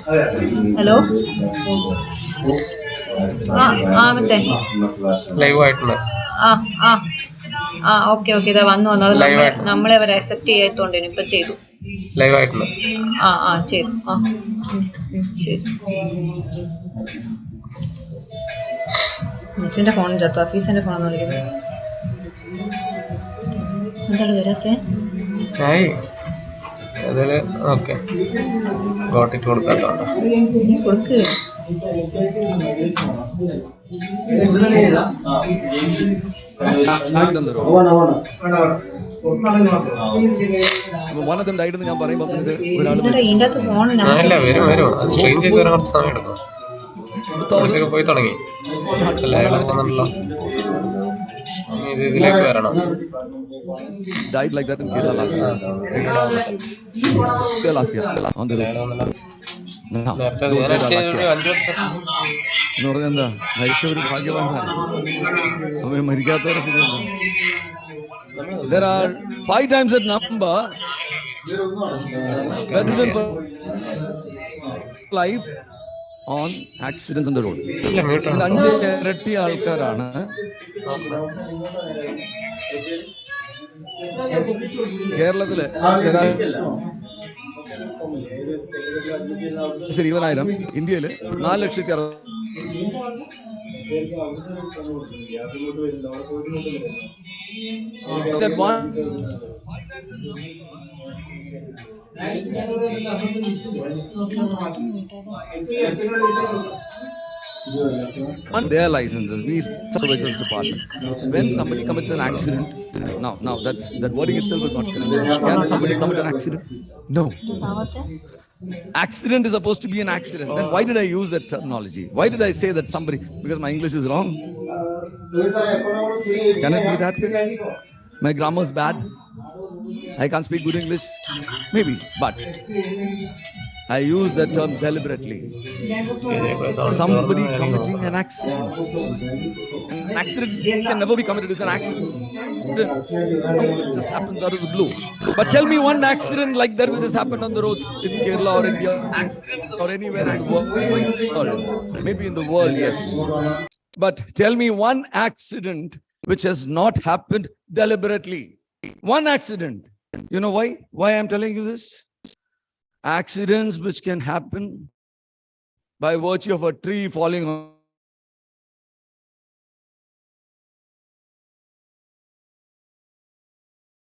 Hello മിസ്സേ live ആയിട്ടുള്ള okay ഇതാ വന്നു അത് നമ്മളെ അവർ അക്സെപ്റ്റ് ചെയ്യാത്തോണ്ടേനു ഇപ്പൊ ചെയ്തു ലൈവ് ആയിട്ടുള്ള ചെയ്തു ശരി മിസ്സിന്റെ ഫോണും ചത്തു അഫീസിന്റെ ഫോണെന്ന് വിളിക്കുന്നത് എന്താണ് വരാത്തെ ഓക്കെ ഗോട്ടിട്ട് കൊടുക്കാത്തോണ്ട് കൊടുക്ക് ഞാൻ പറയുമ്പോൾ വരും സ്ട്രീം ചെയ്ത് വരാൻ കുറച്ച് സമയം എടുക്കും പോയി തുടങ്ങി ഇതിലേക്ക് വരണം died like that in Kerala last year on the road. എന്ന് പറഞ്ഞാൽ എന്താ മരിച്ചവര് ഭാഗ്യവാന്മാരാണ് അവര് മരിക്കാത്തവരെ ശരിയല്ല. There are 5 times that number better than life on accidents on the road. 5 ഇരട്ടി ആൾക്കാരാണ് കേരളത്തില് ശരി 20,000 ഇന്ത്യയില് 4,60,000 on their licenses. We vehicles department. When somebody commits an accident, now that wording itself is not correct. Can somebody commit an accident? No. Accident is supposed to be an accident. Then why did I use that terminology? Why did I say that somebody? Because my English is wrong. Can it be that way? My grammar is bad. I can't speak good English. Maybe, but I use that term deliberately. Somebody committing an accident. An accident can never be committed. It's an accident. It just happens out of the blue. But tell me one accident like that which has happened on the roads in Kerala or India or anywhere in the world. Maybe in the world, yes. But tell me one accident which has not happened deliberately. One accident. You know why? Why I'm telling you this? Accidents which can happen by virtue of a tree falling on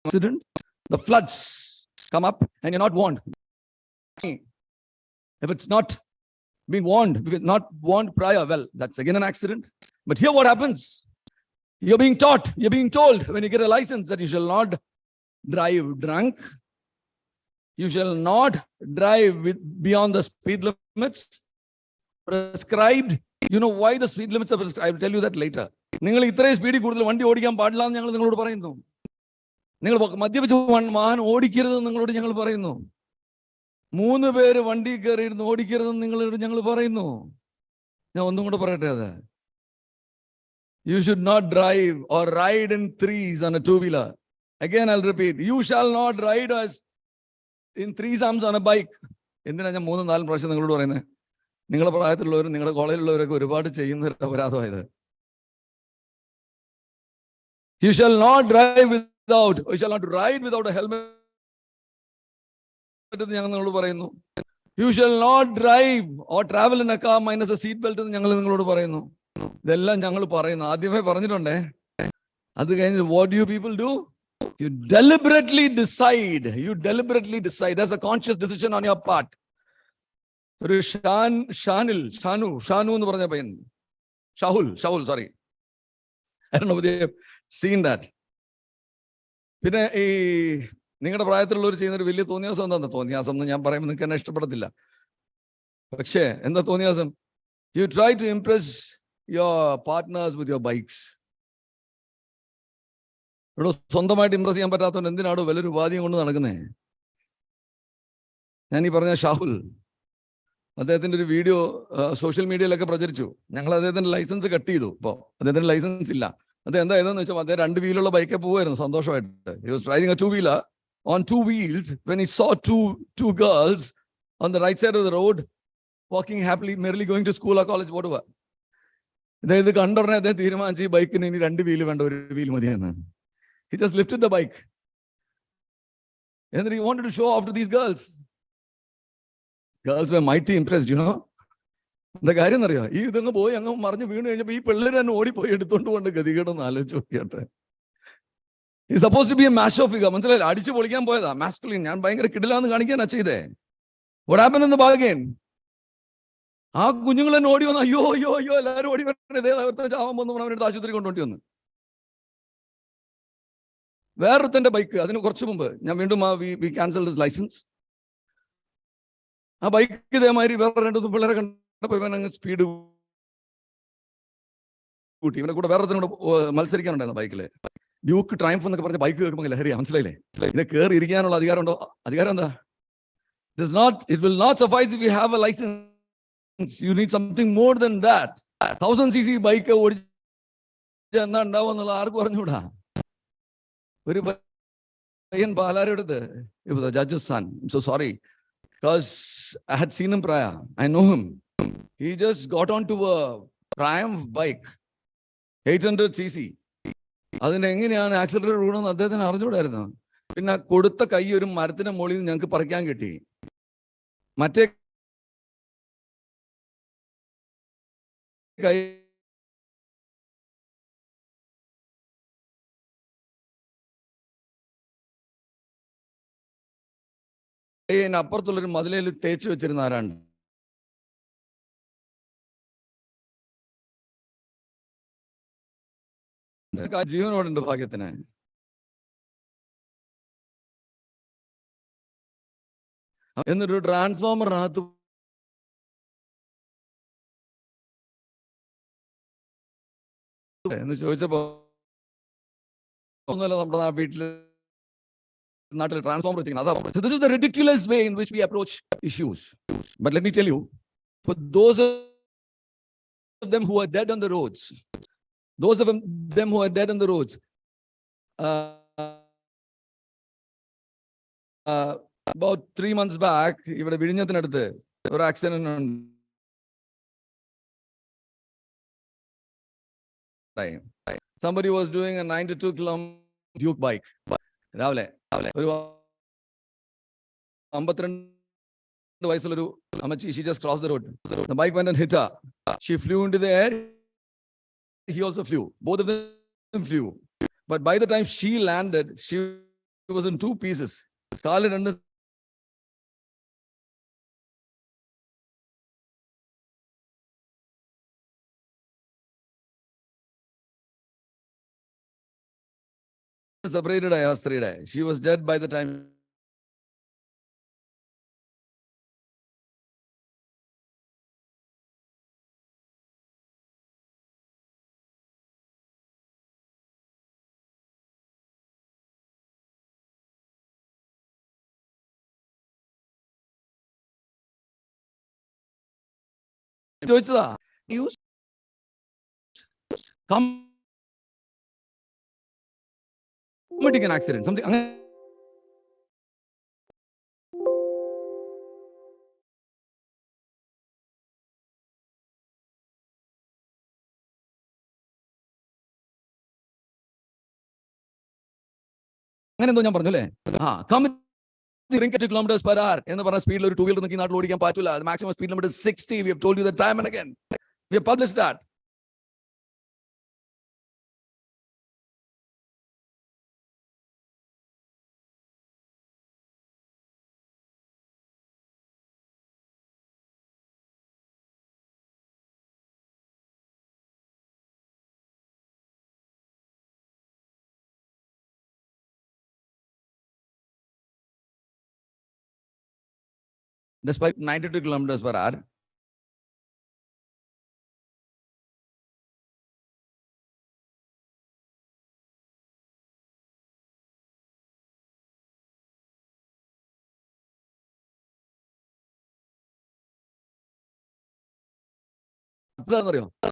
accident, the floods come up and you're not warned. If it's not been warned, if it's not warned prior, well, that's again an accident. But here what happens? You're being taught, you're being told when you get a license that you shall not drive drunk. You shall not drive beyond the speed limits prescribed. You know why the speed limits are prescribed? I will tell you that later. നിങ്ങൾ ഇത്രയും സ്പീഡിൽ കൂടുതൽ വണ്ടി ഓടിക്കാൻ പാടില്ല എന്ന് ഞങ്ങൾ നിങ്ങളോട് പറയുന്നു. നിങ്ങൾ മദ്യപിച്ച് വാഹനം ഓടിക്കരുതെന്ന് നിങ്ങളോട് ഞങ്ങൾ പറയുന്നു. 3 പേര് വണ്ടി കയറിയിരുന്ന് ഓടിക്കരുതെന്ന് നിങ്ങളോട് ഞങ്ങൾ പറയുന്നു. ഞാൻ ഒന്നും കൂടെ പറയട്ടെ അത്. You should not drive or ride in threes on a 2-wheeler. Again, I'll repeat. You shall not ride as in 3 arms on a bike. എന്തിനാ ഞാൻ 3-4 പ്രാവശ്യം നിങ്ങളോട് പറയുന്നത്? നിങ്ങളുടെ പ്രായത്തിലുള്ളവരും നിങ്ങളുടെ കോളേജിലുള്ളവരൊക്കെ ഒരുപാട് ചെയ്യുന്ന അപരാധമായത്. You shall not drive without, you shall not ride without a helmet. ഞങ്ങൾ നിങ്ങളോട് പറയുന്നു. You shall not drive or travel in a car minus a seat belt എന്ന് ഞങ്ങൾ നിങ്ങളോട് പറയുന്നു. ഇതെല്ലാം ഞങ്ങൾ പറയുന്നു. ആദ്യമേ പറഞ്ഞിട്ടുണ്ടേ. അത് കഴിഞ്ഞ് what do you people do? You deliberately decide. That's a conscious decision on your part. ഒരു ഷാനു എന്ന് പറഞ്ഞ പയ്യൻ, Shahul, sorry. I don't know whether you have seen that. പിന്നെ ഈ നിങ്ങളുടെ പ്രായത്തിലുള്ളവർ ചെയ്യുന്ന ഒരു വലിയ തോന്നിയാസം എന്താ? തോന്നിയാസം എന്ന് ഞാൻ പറയുമ്പോൾ നിങ്ങൾക്ക് എന്നെ ഇഷ്ടപ്പെടത്തില്ല. പക്ഷേ എന്താ തോന്നിയാസം? You try to impress your partners with your bikes. ഇവിടെ സ്വന്തമായിട്ട് ഇംപ്രസ് ചെയ്യാൻ പറ്റാത്തവൻ എന്തിനാണോ വലിയൊരു ഉപാധിയും കൊണ്ട് നടക്കുന്നേ? ഞാൻ ഈ പറഞ്ഞ ഷാഹുൽ, അദ്ദേഹത്തിന്റെ ഒരു വീഡിയോ സോഷ്യൽ മീഡിയയിലൊക്കെ പ്രചരിച്ചു. ഞങ്ങൾ അദ്ദേഹത്തിന്റെ ലൈസൻസ് കട്ട് ചെയ്തു. ഇപ്പോൾ അദ്ദേഹത്തിന് ലൈസൻസ് ഇല്ല. അത് എന്താ ഏതെന്ന് വെച്ചാൽ അദ്ദേഹം 2 വീലുള്ള ബൈക്കെ പോവായിരുന്നു സന്തോഷമായിട്ട്. He was driving a 2-wheeler on 2 wheels when he saw two girls on the right side of the road walking happily, merrily going to school or college, whatever. ഇത് കണ്ടുടനെ അദ്ദേഹം തീരുമാനിച്ചു ഈ ബൈക്കിന് ഇനി 2 വീല് വേണ്ട, 1 wheel മതിയെന്നാണ്. He just lifted the bike. And then he wanted to show off to these girls. Girls were mighty impressed, you know. എന്താ കാര്യം എന്നറിയാം, ഈ ഇതങ്ങ് പോയി അങ്ങ് മറിഞ്ഞ് വീണ് കഴിഞ്ഞപ്പോൾ ഈ പിള്ളേർ തന്നെ ഓടിപ്പോയി എടുത്തോണ്ട് കൊണ്ട് ഗതികേടൊന്ന് ആലോചിച്ച് നോക്കിയാട്ടെ. ഈ suppose to be a macho figure, മനസ്സിലായില്ല, അടിച്ചു പൊളിക്കാൻ പോയതാ, മാസ്കുലിൻ, ഞാൻ ഭയങ്കര കിടിലാന്ന് കാണിക്കാനാ ചെയ്തേ. What happened in the bargain? ആ കുഞ്ഞുങ്ങൾ തന്നെ ഓടി വന്നു, അയ്യോ അയ്യോ അയ്യോ എല്ലാവരും ഓടി വരണേ, ചാവാൻ വന്നു, അവരുടെ ആശുപത്രി കൊണ്ടുപോയി വന്നു. വേറൊരുത്തന്റെ ബൈക്ക്, അതിന് കുറച്ച് മുമ്പ് ഞാൻ വീണ്ടും വി ക്യാൻസൽഡ് ഹിസ് ലൈസൻസ്. ആ ബൈക്ക് ഇതേമാതിരി വേറെ 2 പിള്ളേരെ കണ്ടപ്പോൾ ഇവൻ അങ്ങ് സ്പീഡ് കൂട്ടി. ഇവനെ കൂടെ വേറെ കൂടെ മത്സരിക്കാനുണ്ടായിരുന്നു ബൈക്കില്. ഡ്യൂക്ക് ട്രയംഫ് എന്നൊക്കെ പറഞ്ഞ ബൈക്ക് കേൾക്കുമ്പോൾ ലഹരിയാ, മനസ്സിലായില്ലേ? ഇതിനെ കയറി ഇരിക്കാനുള്ള അധികാരം ഉണ്ടോ? അധികാരം എന്താ? It will not suffice if you have a license. You need something more than that. 1000cc bike ഓടിച്ച് എന്താ ഉണ്ടാവുക എന്നുള്ള ആർക്ക് പറഞ്ഞുകൂടാ. ഒരു പയ്യൻ പാലാരെടുത്ത്, it was a judge's son. I'm so sorry because I had seen him prior. I know him. He just got onto a Triumph bike, 800cc. അതിന് എങ്ങനെയാണ് accelerator വീണെന്ന് അദ്ദേഹത്തിന് അറിഞ്ഞുകൂടായിരുന്നു. പിന്നെ കൊടുത്ത കൈ ഒരു മരത്തിന്റെ മുകളിൽ നിന്ന് ഞങ്ങൾക്ക് പറിക്കാൻ കിട്ടി. മറ്റേ കൈ അപ്പുറത്തുള്ളൊരു മതിലയിൽ തേച്ച് വെച്ചിരുന്ന ആരാണ്. ജീവനോടുണ്ട് ഭാഗ്യത്തിന്. എന്നിട്ട് ട്രാൻസ്ഫോമറിനകത്ത് എന്ന് ചോദിച്ചപ്പോ ഒന്നുമല്ല, നമ്മുടെ വീട്ടില് നാട്ടിൽ ട്രാൻസ്ഫോമർ വെച്ചിരിക്കുന്നത് അതാ. This is the ridiculous way in which we approach issues. But let me tell you, for those of them who are dead on the roads, those of them who are dead on the roads, about 3 months back, ഇവിടെ വിഴിഞ്ഞത്തിനടുത്ത് ഒരു accident ഉണ്ടായി. Somebody was doing a 92 km Duke bike. രാവിലെ ഒരു 52 വയസ്സുള്ളൊരു അമ്മച്ചി, she just crossed the road. The bike went and hit her. She flew into the air. He also flew. Both of them flew. But by the time she landed, she was in 2 pieces. Scarlet and separated Thalassery. She was dead by the time ചോദിച്ചതാ. Committing an accident, something. അങ്ങനെ എന്തോ ഞാൻ പറഞ്ഞു അല്ലേ? kilometers per hour എന്ന് പറഞ്ഞ സ്പീഡിൽ ഒരു 2 വീലർ നോക്കി നാട്ടിൽ ഓടിക്കാൻ പറ്റില്ല. Maximum speed limit is 60. We have told you that time and again. We have published that. Despite 92 kilometers per hour,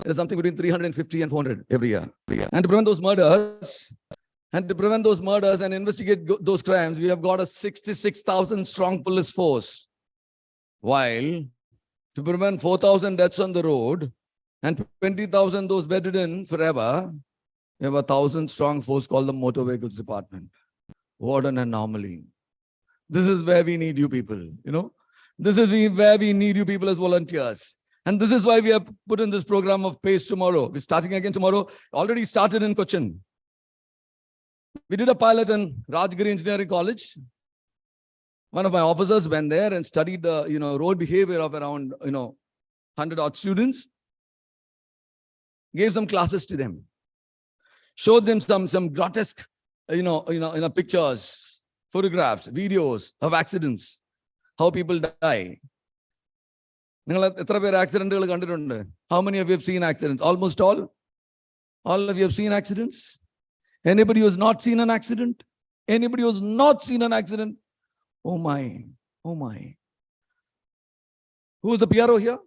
it is something between 350 and 400 every year. And to prevent those murders and investigate those crimes, we have got a 66,000 strong police force. While to to prevent 4,000 deaths on the road and 20,000 those bedridden forever, we have a 1,000-strong force called the Motor Vehicles Department. What an anomaly. This is where we need you people, you know. This is where we need you people as volunteers. And this is why we have put in this program of PACE tomorrow. We're starting again tomorrow. Already started in Cochin. We did a pilot in Rajgiri Engineering College. One of my officers went there and studied the, road behavior of around, 100-odd students. Gave some classes to them. Showed them some grotesque, pictures, photographs, videos of accidents, how people die. How many of you have seen accidents? Almost all? All of you have seen accidents? Anybody who has not seen an accident? Anybody who has not seen an accident? Oh my, oh my. Who is the PRO here?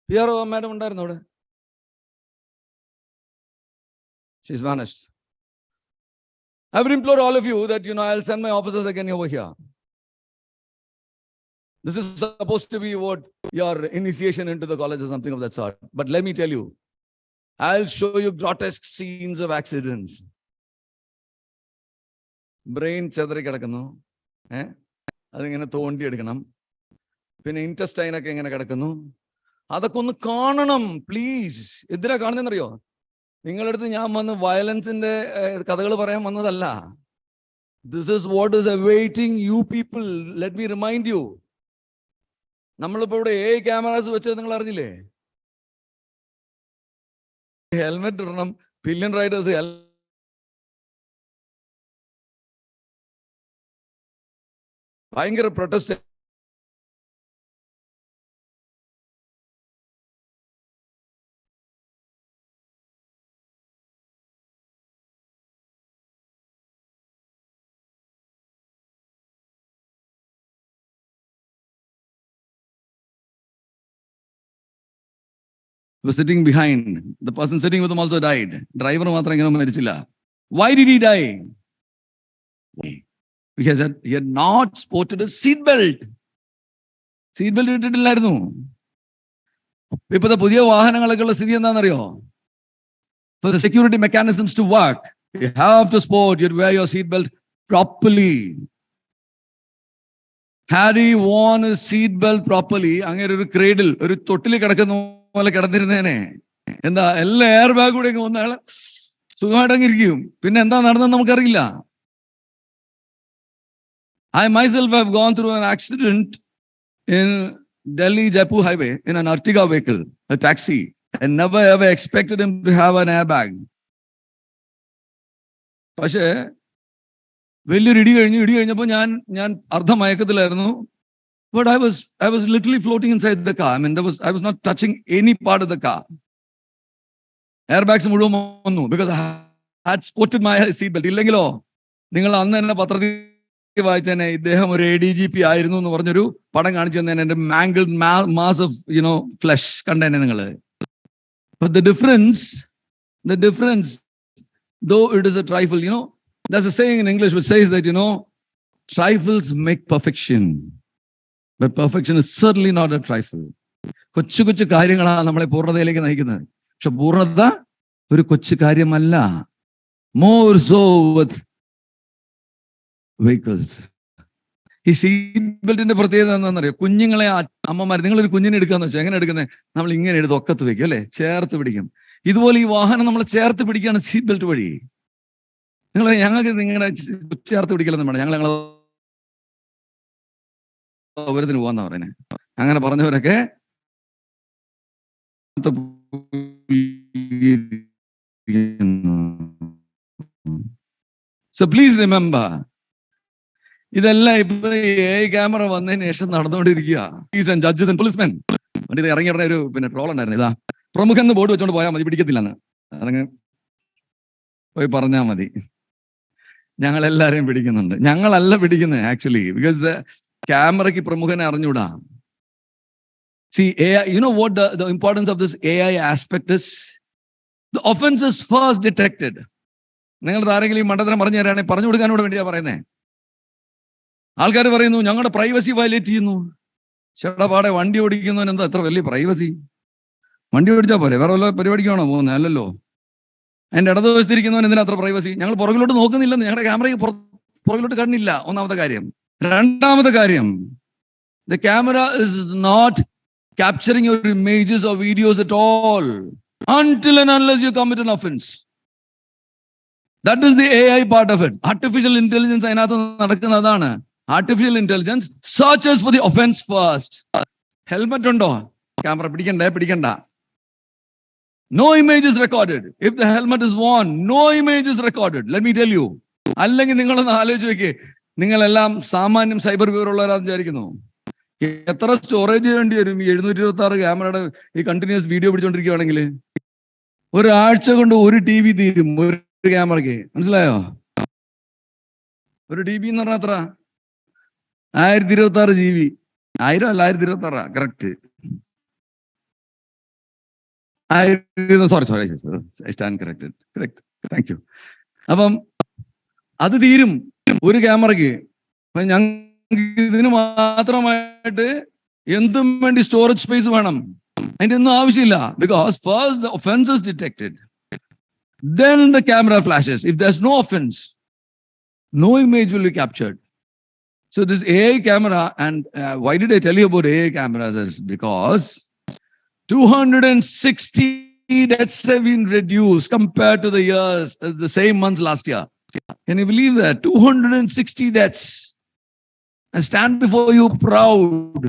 PRO madam undarno. She's vanished. I would implore all of you that, I'll send my officers again over here. This is supposed to be what your initiation into the college or something of that sort. But let me tell you, I'll show you grotesque scenes of accidents. Brain chadari kadakkunnu. അതിങ്ങനെ തോണ്ടിയെടുക്കണം. പിന്നെ ഇൻറ്റസ്റ്റൈനൊക്കെ എങ്ങനെ കിടക്കുന്നു, അതൊക്കെ ഒന്ന് കാണണം please. എന്തിനാ കാണുന്നറിയോ? നിങ്ങളുടെ അടുത്ത് ഞാൻ വന്ന് വയലൻസിന്റെ കഥകൾ പറയാൻ വന്നതല്ല. This is what is awaiting you people. Let me remind you. നമ്മളിപ്പോ ഇവിടെ ക്യാമറാസ് വെച്ചത് നിങ്ങൾ അറിഞ്ഞില്ലേ? ഹെൽമെറ്റ് ഇടണം, പില്ലിയൻ റൈഡേഴ്സ് ഭയങ്കര protest. Was sitting behind. The person sitting with him also died. Driver മാത്രം ഇങ്ങനെ മരിച്ചില്ല. Why did he die? Because he had not sported a seat belt. Seat belt ഇട്ടിട്ടില്ലായിരുന്നു. ഇപ്പോഴത്തെ പുതിയ വാഹനങ്ങളൊക്കെയുള്ള സ്ഥിതി എന്താണെന്നറിയോ? For the security mechanisms to work, you have to sport, you wear your seat belt properly. Had he worn his seat belt properly, അങ്ങനെ ഒരു ക്രേഡിൽ, ഒരു തൊട്ടിൽ കിടക്കുന്ന പോലെ കിടന്നിരുന്നേനെ. എന്താ, എല്ലാ എയർ ബാഗ് കൂടെ വന്നാള് സുഖമായിട്ടങ്ങിരിക്കും. പിന്നെ എന്താ നടന്നെന്ന് നമുക്കറിയില്ല. I myself have gone through an accident in Delhi Jaipur highway in an Ertiga vehicle, a taxi, and never ever expected him to have an airbag. പക്ഷേ വലിയൊരു ഇടി കഴിഞ്ഞപ്പോൾ ഞാൻ അർദ്ധമയക്കത്തിലായിരുന്നു. But I was literally floating inside the car. I mean, I was not touching any part of the car. Airbags മുഴുവൻ വന്നു because I had sported my seat belt. ഇല്ലെങ്കിലോ നിങ്ങൾ അന്ന് തന്നെ പത്രത്തിൽ വായിച്ചേനെ, ഇദ്ദേഹം ഒരു ADGP ആയിരുന്നു എന്ന് പറഞ്ഞൊരു പടം കാണിച്ചു തന്നെ എന്റെ mangled mass of flesh കണ്ടേനെ നിങ്ങള്. But the difference, though it is a trifle, there's a saying in English which says that, trifles make perfection. But perfection is certainly not a trifle. കൊച്ചു കൊച്ചു കാര്യങ്ങളാണ് നമ്മളെ പൂർണ്ണതയിലേക്ക് നയിക്കുന്നത്. പക്ഷെ പൂർണ്ണത ഒരു കൊച്ചു കാര്യമല്ല. More so with vehicles. ഈ സീറ്റ് ബെൽറ്റിന്റെ പ്രത്യേകത എന്താണെന്നറിയോ? കുഞ്ഞുങ്ങളെ അമ്മമാർ, നിങ്ങളൊരു കുഞ്ഞിനെ എടുക്കാന്ന് വെച്ചാൽ എങ്ങനെ എടുക്കുന്നത്? നമ്മൾ ഇങ്ങനെ എടുത്ത് ഒക്കത്ത് വെക്കും അല്ലെ, ചേർത്ത് പിടിക്കും. ഇതുപോലെ ഈ വാഹനം നമ്മളെ ചേർത്ത് പിടിക്കുകയാണ് സീറ്റ് ബെൽറ്റ് വഴി. ഞങ്ങൾക്ക് നിങ്ങളെ ചേർത്ത് പിടിക്കലെന്ന് വേണം. ഞങ്ങൾ സൗകര്യത്തിന് പോവാന്നാ പറയുന്നത്. അങ്ങനെ പറഞ്ഞവരൊക്കെ So please remember, ഇതെല്ലാം ഇപ്പൊ ക്യാമറ വന്നതിന് ശേഷം നടന്നുകൊണ്ടിരിക്കുക. ജഡ്ജസ് ആൻഡ് പോലീസ്മെൻ ഇത് ഇറങ്ങിയിടുന്ന ഒരു ട്രോൾ ഉണ്ടായിരുന്നു. ഇതാ പ്രമുഖൻ ബോർഡ് വെച്ചോണ്ട് പോയാൽ മതി, പിടിക്കത്തില്ലെന്ന്. അതങ്ങ് പോയി പറഞ്ഞാൽ മതി. ഞങ്ങളെല്ലാരെയും പിടിക്കുന്നുണ്ട്. ഞങ്ങളല്ല പിടിക്കുന്നത് ആക്ച്വലി, ബിക്കോസ് ക്യാമറയ്ക്ക് പ്രമുഖനെ അറിഞ്ഞൂടാ. See, AI, you know what the importance of this AI aspect is? The offense is first detected. നിങ്ങളുടെ ആരെങ്കിലും ഈ മണ്ടത്തരം പറഞ്ഞു തരാണെങ്കിൽ പറഞ്ഞു കൊടുക്കാനോട് വേണ്ടിയാ പറയുന്നേ. ആൾക്കാർ പറയുന്നു ഞങ്ങളുടെ പ്രൈവസി വയലേറ്റ് ചെയ്യുന്നു. ചേട്ടാ വണ്ടി ഓടിക്കുന്നവൻ എന്താ എത്ര വലിയ പ്രൈവസി? വണ്ടി ഓടിച്ചാ പോരെ, വേറെ വല്ല പരിപാടിക്കാണോ പോകുന്നത്? അല്ലല്ലോ. അതിന്റെ ഇടതുവശത്തിരിക്കുന്നവൻ എന്തിനാ അത്ര പ്രൈവസി? ഞങ്ങൾ പുറകിലോട്ട് നോക്കുന്നില്ലെന്ന്, ഞങ്ങളുടെ ക്യാമറയ്ക്ക് പുറകിലോട്ട് കാണുന്നില്ല. ഒന്നാമത്തെ കാര്യം. രണ്ടാമത്തെ കാര്യം, the camera is not capturing your images or videos at all until and unless you commit an offense. That is the AI part of it. Artificial intelligence അതിനകത്ത് നടക്കുന്ന അതാണ്. Artificial intelligence searches for the offense first. Helmet ഉണ്ടോ? Camera പിടിക്കണ്ട. No image is recorded. If the helmet is worn, no image is recorded. Let me tell you. അല്ലെങ്കിൽ നിങ്ങളൊന്ന് ആലോചിച്ച് നോക്കിയേ, നിങ്ങളെല്ലാം സാമാന്യം സൈബർ വിവരമുള്ളവരാന്ന് വിചാരിക്കുന്നു. എത്ര സ്റ്റോറേജ് വേണ്ടി വരും ഈ 726 ക്യാമറയുടെ ഈ കണ്ടിന്യൂസ് വീഡിയോ പിടിച്ചോണ്ടിരിക്കുകയാണെങ്കിൽ? ഒരാഴ്ച കൊണ്ട് ഒരു TV തീരും ഒരു ക്യാമറയ്ക്ക്. മനസ്സിലായോ? ഒരു TB എന്ന് പറഞ്ഞാൽ എത്ര? 1026 GB. 1000 അല്ല, 1026. Correct. Sorry, I stand corrected. Correct. Thank you. അപ്പം അത് തീരും ഒരു ക്യാമറയ്ക്ക്. അപ്പൊ ഞങ്ങൾക്ക് ഇതിന് മാത്രമായിട്ട് എന്തും വേണ്ടി സ്റ്റോറേജ് സ്പേസ് വേണം. അതിന്റെ ഒന്നും ആവശ്യമില്ല. Because first the offense is detected, then the camera flashes. If there's no offense, no image will be captured. So this AI camera, and why did I tell you about AI cameras is because 260 deaths have been reduced compared to the years, the same months last year. Can you believe that? 260 deaths. I stand before you proud.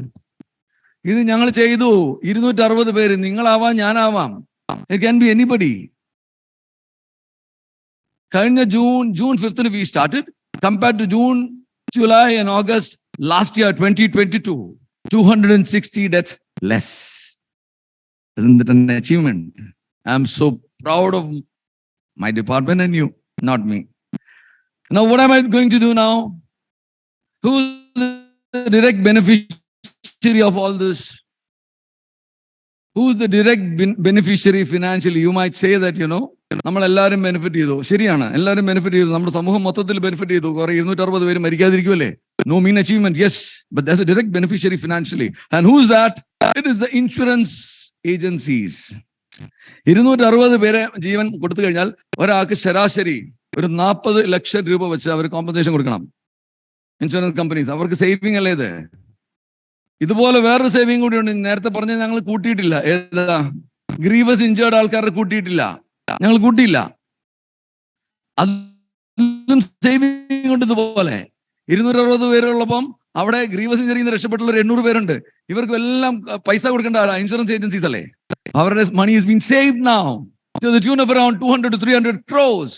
ഇത് ഞങ്ങൾ ചെയ്തു. 260 പേര്. നിങ്ങളാവാം, ഞാനാവാം. It can be anybody. കഴിഞ്ഞ June 5th we started. Compared to June, July and August last year, 2022, 260 deaths less. Isn't that an achievement? I'm so proud of my department and you, not me. Now, what am I going to do now? Who's the direct beneficiary of all this? Who's the direct beneficiary financially? You might say that, നമ്മളെല്ലാവരും benefit ചെയ്തു. ശരിയാണ്, എല്ലാവരും benefit ചെയ്തു. നമ്മുടെ സമൂഹം മൊത്തത്തിൽ benefit ചെയ്തു. കുറെ 260 പേര് മരിക്കാതിരിക്കുമല്ലേ? No mean achievement, yes, but there's a direct beneficiary financially. And who's that? It is the insurance agencies. 260 പേരെ ജീവൻ കൊടുത്തു കഴിഞ്ഞാൽ ഒരാൾക്ക് ശരാശരി ഒരു 40 ലക്ഷം രൂപ വെച്ച് അവർ കോമ്പൻസേഷൻ കൊടുക്കണം. ഇൻഷുറൻസ് കമ്പനീസ് അവർക്ക് സേവിങ് അല്ലേ ഇത്? ഇതുപോലെ വേറൊരു സേവിങ് കൂടി ഉണ്ട്. നേരത്തെ പറഞ്ഞ ഞങ്ങൾ കൂട്ടിയിട്ടില്ല. ഏതാ? ഗ്രീവസ് ഇഞ്ചേർഡ് ആൾക്കാരെ കൂട്ടിയിട്ടില്ല. ഞങ്ങൾ കൂട്ടിയില്ല. അതും സേവിങ് ഉണ്ട്. ഇതുപോലെ 260 പേരുള്ളപ്പം അവിടെ ഗ്രീവസ് ഇഞ്ചറിയിൽ നിന്ന് രക്ഷപ്പെട്ടുള്ള 800 പേരുണ്ട്. ഇവർക്ക് എല്ലാം പൈസ കൊടുക്കേണ്ട ഇൻഷുറൻസ് ഏജൻസീസ് അല്ലേ? അവരുടെ money is being saved now to the tune of around 200 to 300 crores.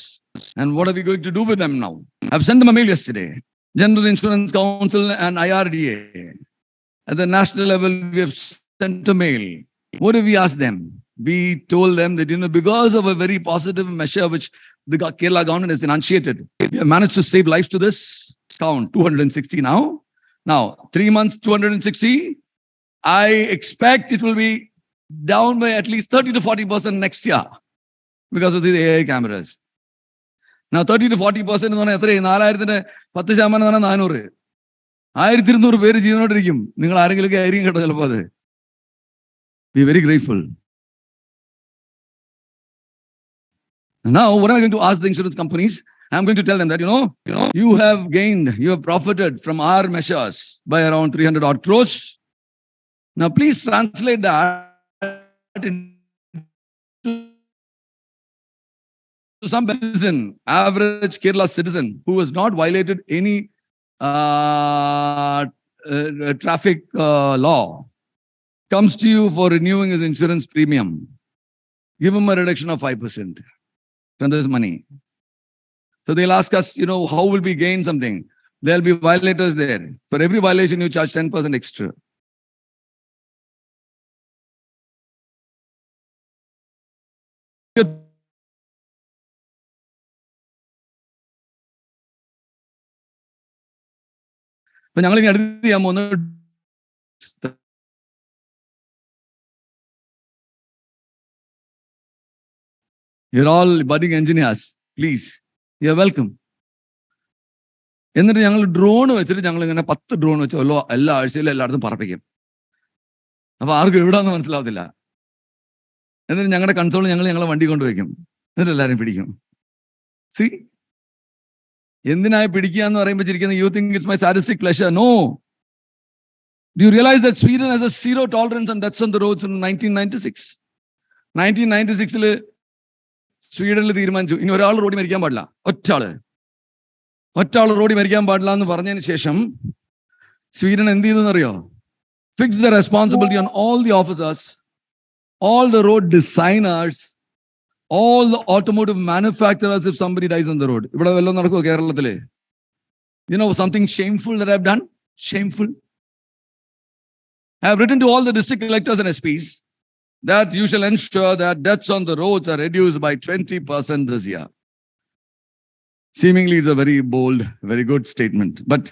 And what are we going to do with them now? I've sent them a mail yesterday. General Insurance Council and IRDA. At the national level, we have sent a mail. What have we asked them? We told them that, because of a very positive measure which the Kerala government has enunciated, we have managed to save lives to this count, 260 now. Now, 3 months, 260. I expect it will be down by at least 30 to 40% next year because of the AI cameras. Now, 30 to 40% എന്ന് പറഞ്ഞാൽ എത്രയും 4000-ന്റെ 10% എന്ന് പറഞ്ഞാൽ 400. 1200 പേര് ജീവനോട്ടിരിക്കും. നിങ്ങൾ ആരെങ്കിലുമൊക്കെ ആയിരിക്കും കേട്ടോ ചിലപ്പോൾ അത്. Be very grateful. Now, what am I going to ask the insurance companies? I'm going to tell them that, you have gained, you have profited from our measures by around 300 odd crores. Now, please translate that into some citizen, average Kerala citizen who has not violated any traffic law, comes to you for renewing his insurance premium. Give him a reduction of 5% from this money. So they'll ask us, how will we gain something? There'll be violators there. For every violation, you charge 10% extra. But ഞങ്ങൾ ഇനി അടുത്ത് ചെയ്യാൻ പോകുന്നത് you're all budding engineers. Please, you're welcome. എന്നിട്ട് ഞങ്ങൾ drone വെച്ചിട്ട് ഞങ്ങൾ ഇങ്ങനെ 10 ഡ്രോൺ വെച്ച് എല്ലാ ആഴ്ചയിലും എല്ലായിടത്തും പറപ്പിക്കും. അപ്പൊ ആർക്കും എവിടാന്ന് മനസ്സിലാവത്തില്ല. എന്നിട്ട് ഞങ്ങളുടെ കൺസോൾ ഞങ്ങളെ വണ്ടി കൊണ്ടുവയ്ക്കും, എന്നിട്ട് എല്ലാവരും പിടിക്കും. സി, എന്തിനായി പിടിക്കുക എന്ന് പറയുമ്പോൾ ചിരിക്കുന്നത്, you think it's my sadistic pleasure. No. Do you realize that Sweden has a zero tolerance on deaths on the roads in 1996? 1996 സ്വീഡനിൽ തീരുമാനിച്ചു, ഇനി ഒരാൾ റോഡിൽ മരിക്കാൻ പാടില്ല, ഒറ്റാൾ റോഡിൽ മരിക്കാൻ പാടില്ല എന്ന് പറഞ്ഞതിന് ശേഷം സ്വീഡൻ എന്ത് ചെയ്തെന്നറിയോ? Fix the responsibility on all the officers, all the road designers, all the automotive manufacturers if somebody dies on the road. ഇവിടെ വല്ലതും നടക്കുമോ കേരളത്തില്? You know something shameful that I've done? Shameful. I have written to all the district collectors and SPs that you shall ensure that deaths on the roads are reduced by 20% this year. Seemingly, it's a very bold, very good statement. But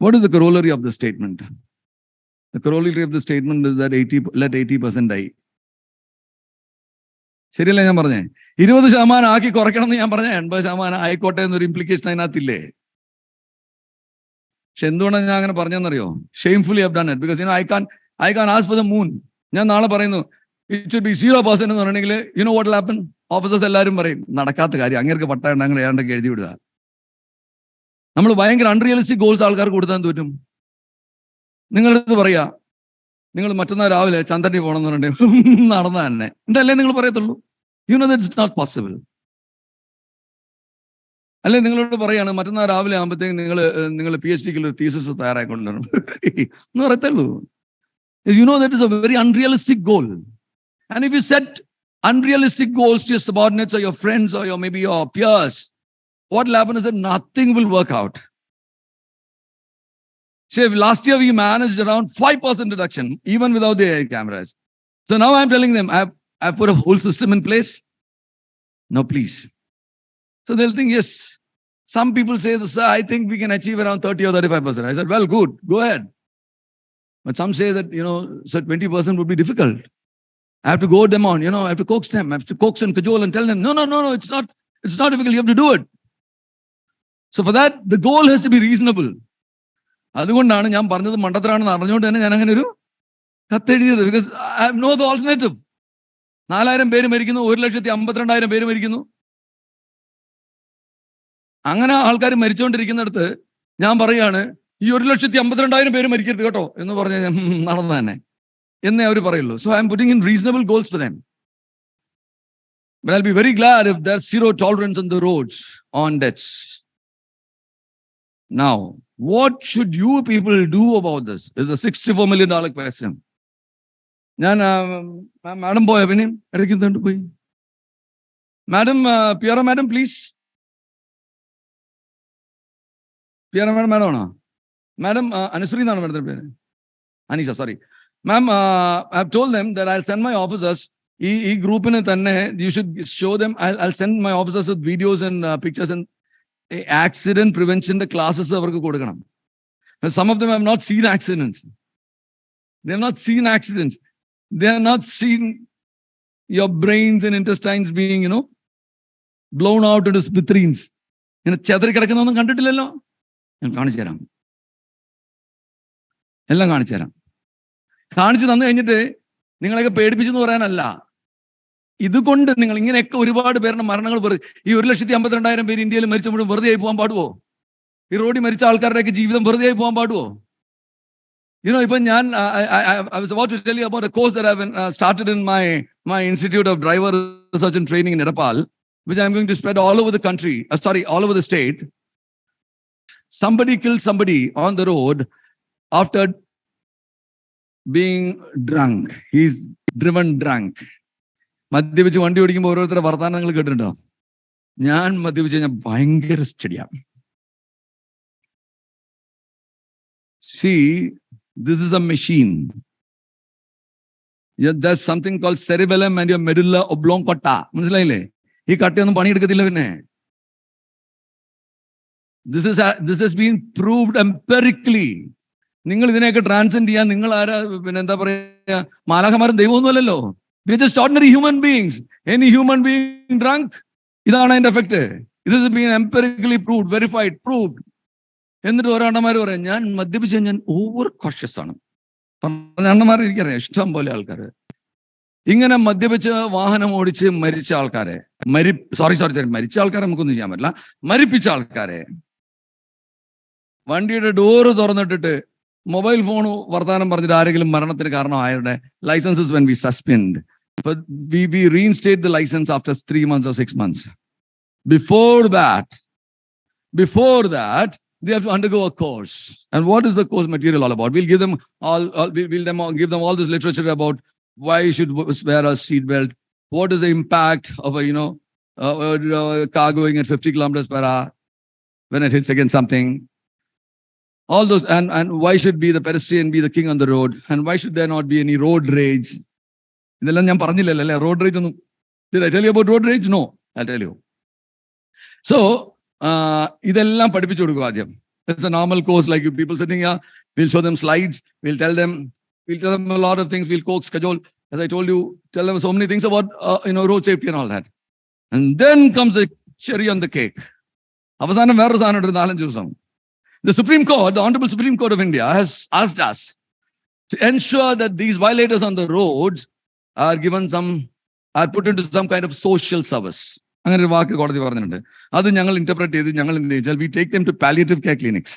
what is the corollary of the statement? The corollary of the statement is that let 80% die. ശരിയല്ലേ ഞാൻ പറഞ്ഞേ? 20% ആക്കി കുറയ്ക്കണം എന്ന് ഞാൻ പറഞ്ഞ 80% ആയിക്കോട്ടെ എന്നൊരു ഇംപ്ലിക്കേഷൻ അതിനകത്തില്ലേ? പക്ഷെ എന്തുകൊണ്ടാണ് ഞാൻ അങ്ങനെ പറഞ്ഞെന്നറിയോ? Shamefully have done it because I can ask for the moon. ഞാൻ നാളെ പറയുന്നു ഇറ്റ് ഷുഡ് ബി 0% എന്ന് പറയണമെങ്കിൽ വാട്ട് വിൽ ഹാപ്പൻ? ഓഫീസേഴ്സ് എല്ലാവരും പറയും നടക്കാത്ത കാര്യം, അങ്ങേർക്ക് പട്ടാണ്ട് അങ്ങനെ ഏതാണ്ടൊക്കെ എഴുതി വിടുക. നമ്മൾ ഭയങ്കര അൺറിയലിസ്റ്റിക് ഗോൾസ് ആൾക്കാർക്ക് കൊടുത്താൻ പറ്റും. നിങ്ങളത് പറയാ, നിങ്ങൾ മറ്റന്നാൾ രാവിലെ ചന്ദ്രനിൽ പോകണമെന്ന് പറഞ്ഞിട്ട് നടന്ന തന്നെ എന്തല്ലേ നിങ്ങൾ പറയത്തുള്ളൂ? That's not possible. അല്ലെ നിങ്ങളോട് പറയാണ് മറ്റന്നാൾ രാവിലെ ആകുമ്പോഴത്തേക്ക് നിങ്ങൾ PhDക്ക് ഒരു തീസിസ് തയ്യാറായിക്കൊണ്ടുവരണം എന്ന് പറയത്തുള്ളൂ. that is a very unrealistic goal. And if you set unrealistic goals to your subordinates or your friends or maybe your peers, what will happen is that nothing will work out. Say last year we managed around 5% reduction even without the cameras. So now I'm telling them I've put a whole system in place. No, please. So they'll think, yes, some people say this, I think we can achieve around 30 or 35%. I said, well, good, go ahead. But some say that, so 20% would be difficult. I have to go them on, I have to coax them. I have to coax and cajole and tell them, no, it's not difficult. You have to do it. So for that, the goal has to be reasonable. അതുകൊണ്ടാണ് ഞാൻ പറഞ്ഞത് മണ്ടത്തരാണെന്ന് അറിഞ്ഞുകൊണ്ട് തന്നെ ഞാൻ അങ്ങനെ ഒരു കത്തെഴുതിയത്. Because I have no the alternative. 4000 പേര് മരിക്കുന്നു, 1,52,000 പേര് മരിക്കുന്നു. അങ്ങനെ ആൾക്കാർ മരിച്ചുകൊണ്ടിരിക്കുന്നിടത്ത് ഞാൻ പറയാണ് ഈ 1,52,000 പേര് മരിക്കരുത് കേട്ടോ എന്ന് പറഞ്ഞ നടന്നു തന്നെ എന്നേ അവർ പറയുള്ളൂ. So I M putting in reasonable goals for them. But I'll be very glad if there's zero tolerance on the roads on deaths. Now, what should you people do about this? Is a $64 million question. ഞാൻ madam പോയ പിന്നെ ഇടയ്ക്ക് പോയി. Madam പിയറ madam please. പിയറ madam ആണോ? Madam Anushree എന്നാണ് മാഡത്തിന്റെ പേര്. Aneesha, sorry ma'am. I have told them that I will send my officers. ഈ ഗ്രൂപ്പിന് തന്നെ you should show them. I will send my officers with videos and pictures and accident പ്രിവെൻഷന്റെ classes അവർക്ക് കൊടുക്കണം. Some of them have not seen accidents. They have not seen accidents. They have not seen your brains and intestines being, blown out into smithereens. ഇങ്ങനെ ചെതറി കിടക്കുന്നൊന്നും കണ്ടിട്ടില്ലല്ലോ. ഞാൻ കാണിച്ചു തരാം, എല്ലാം കാണിച്ചു തരാം. കാണിച്ചു തന്നു കഴിഞ്ഞിട്ട് നിങ്ങളെയൊക്കെ പേടിപ്പിച്ചെന്ന് പറയാനല്ല, ഇതുകൊണ്ട് നിങ്ങൾ ഇങ്ങനെയൊക്കെ ഒരുപാട് പേരുടെ മരണങ്ങൾ ഈ 1,52,000 പേര് ഇന്ത്യയിൽ മരിച്ചപ്പോഴും വെറുതെ ആയി പോകാൻ പാടുവോ? ഈ റോഡിൽ മരിച്ച ആൾക്കാരുടെയൊക്കെ ജീവിതം വെറുതെ ആയി പോകാൻ പാടുവോ? ഇപ്പൊ ഞാൻ I was about to tell you about a course that I've started in my Institute of Driver Research and Training in Nepal, which I'm going to spread all over the country, all over the state. Somebody killed somebody on the road after being drunk. He's driven drunk. മദ്യപിച്ച് വണ്ടി ഓടിക്കുമ്പോൾ ഓരോരുത്തരുടെ വർത്തമാനങ്ങൾ കേട്ടിട്ടുണ്ടോ? ഞാൻ മദ്യപിച്ച് കഴിഞ്ഞാൽ ഭയങ്കര സ്റ്റഡിയാണ്. See, this is a machine. There's something called cerebellum and your medulla oblongata. മനസ്സിലായില്ലേ? ഈ കട്ടയൊന്നും പണിയെടുക്കത്തില്ല. പിന്നെ this has been proved empirically. നിങ്ങൾ ഇതിനെയൊക്കെ ട്രാൻസെൻഡ് ചെയ്യാൻ നിങ്ങൾ ആരാ? പിന്നെ എന്താ പറയാ, മാലാഖമാരും ദൈവമൊന്നും അല്ലല്ലോ. We're just ordinary human beings. Any human being drunk, ഇതാണ് അതിന്റെ effect. This has been empirically proved, verified, proved. എന്നിട്ട് ഒരാണ്ടന്മാർ പറയാം ഞാൻ മദ്യപിച്ച ഞാൻ ഓവർ കോഷ്യസ് ആണ്. അണ്ണന്മാരെ എനിക്കറിയാം, ഇഷ്ടം പോലെ ആൾക്കാർ ഇങ്ങനെ മദ്യപിച്ച് വാഹനം ഓടിച്ച് മരിച്ച ആൾക്കാരെ, മരിച്ച ആൾക്കാരെ നമുക്കൊന്നും ചെയ്യാൻ പറ്റില്ല, മരിപ്പിച്ച ആൾക്കാരെ വണ്ടിയുടെ ഡോറ് തുറന്നിട്ടിട്ട് മൊബൈൽ ഫോൺ വർത്താനം പറഞ്ഞിട്ട് ആരെങ്കിലും മരണത്തിന് കാരണമായവരുടെ licences when we suspend, we reinstate the license after 3 months or 6 months. Before that, they have to undergo a course. And what is the course material all about? We'll give them give them all this literature about why you should wear a seat belt, what is the impact of a car going at 50 kilometers per hour when it hits against something. All those, and why should be the pedestrian be the king on the road, and why should there not be any road rage? ഇതെല്ലാം ഞാൻ പറഞ്ഞില്ലല്ലേ road rage ഒന്നും. Did I tell you about road rage? No, I'll tell you. So ഇതെല്ലാം പഠിപ്പിച്ചു കൊടുക്കും ആദ്യം. It's a normal course, like you people sitting here, we'll show them slides, we'll tell them a lot of things, we'll coax, cajole, as I told you, tell them so many things about road safety and all that. And then comes the cherry on the cake. അവസാനം വേറൊരു സാധനം ഉണ്ട്, 4-5 ദിവസം. The Supreme Court, the Honorable Supreme Court of India has asked us to ensure that these violators on the roads are put into some kind of social service. അങ്ങനെ ഒരു വാക്ക് കോടതി പറഞ്ഞിട്ടുണ്ട്. അത് ഞങ്ങൾ ഇന്റർപ്രറ്റ് ചെയ്ത് ഞങ്ങൾ എന്ത് വെച്ചാൽ we take them to palliative care clinics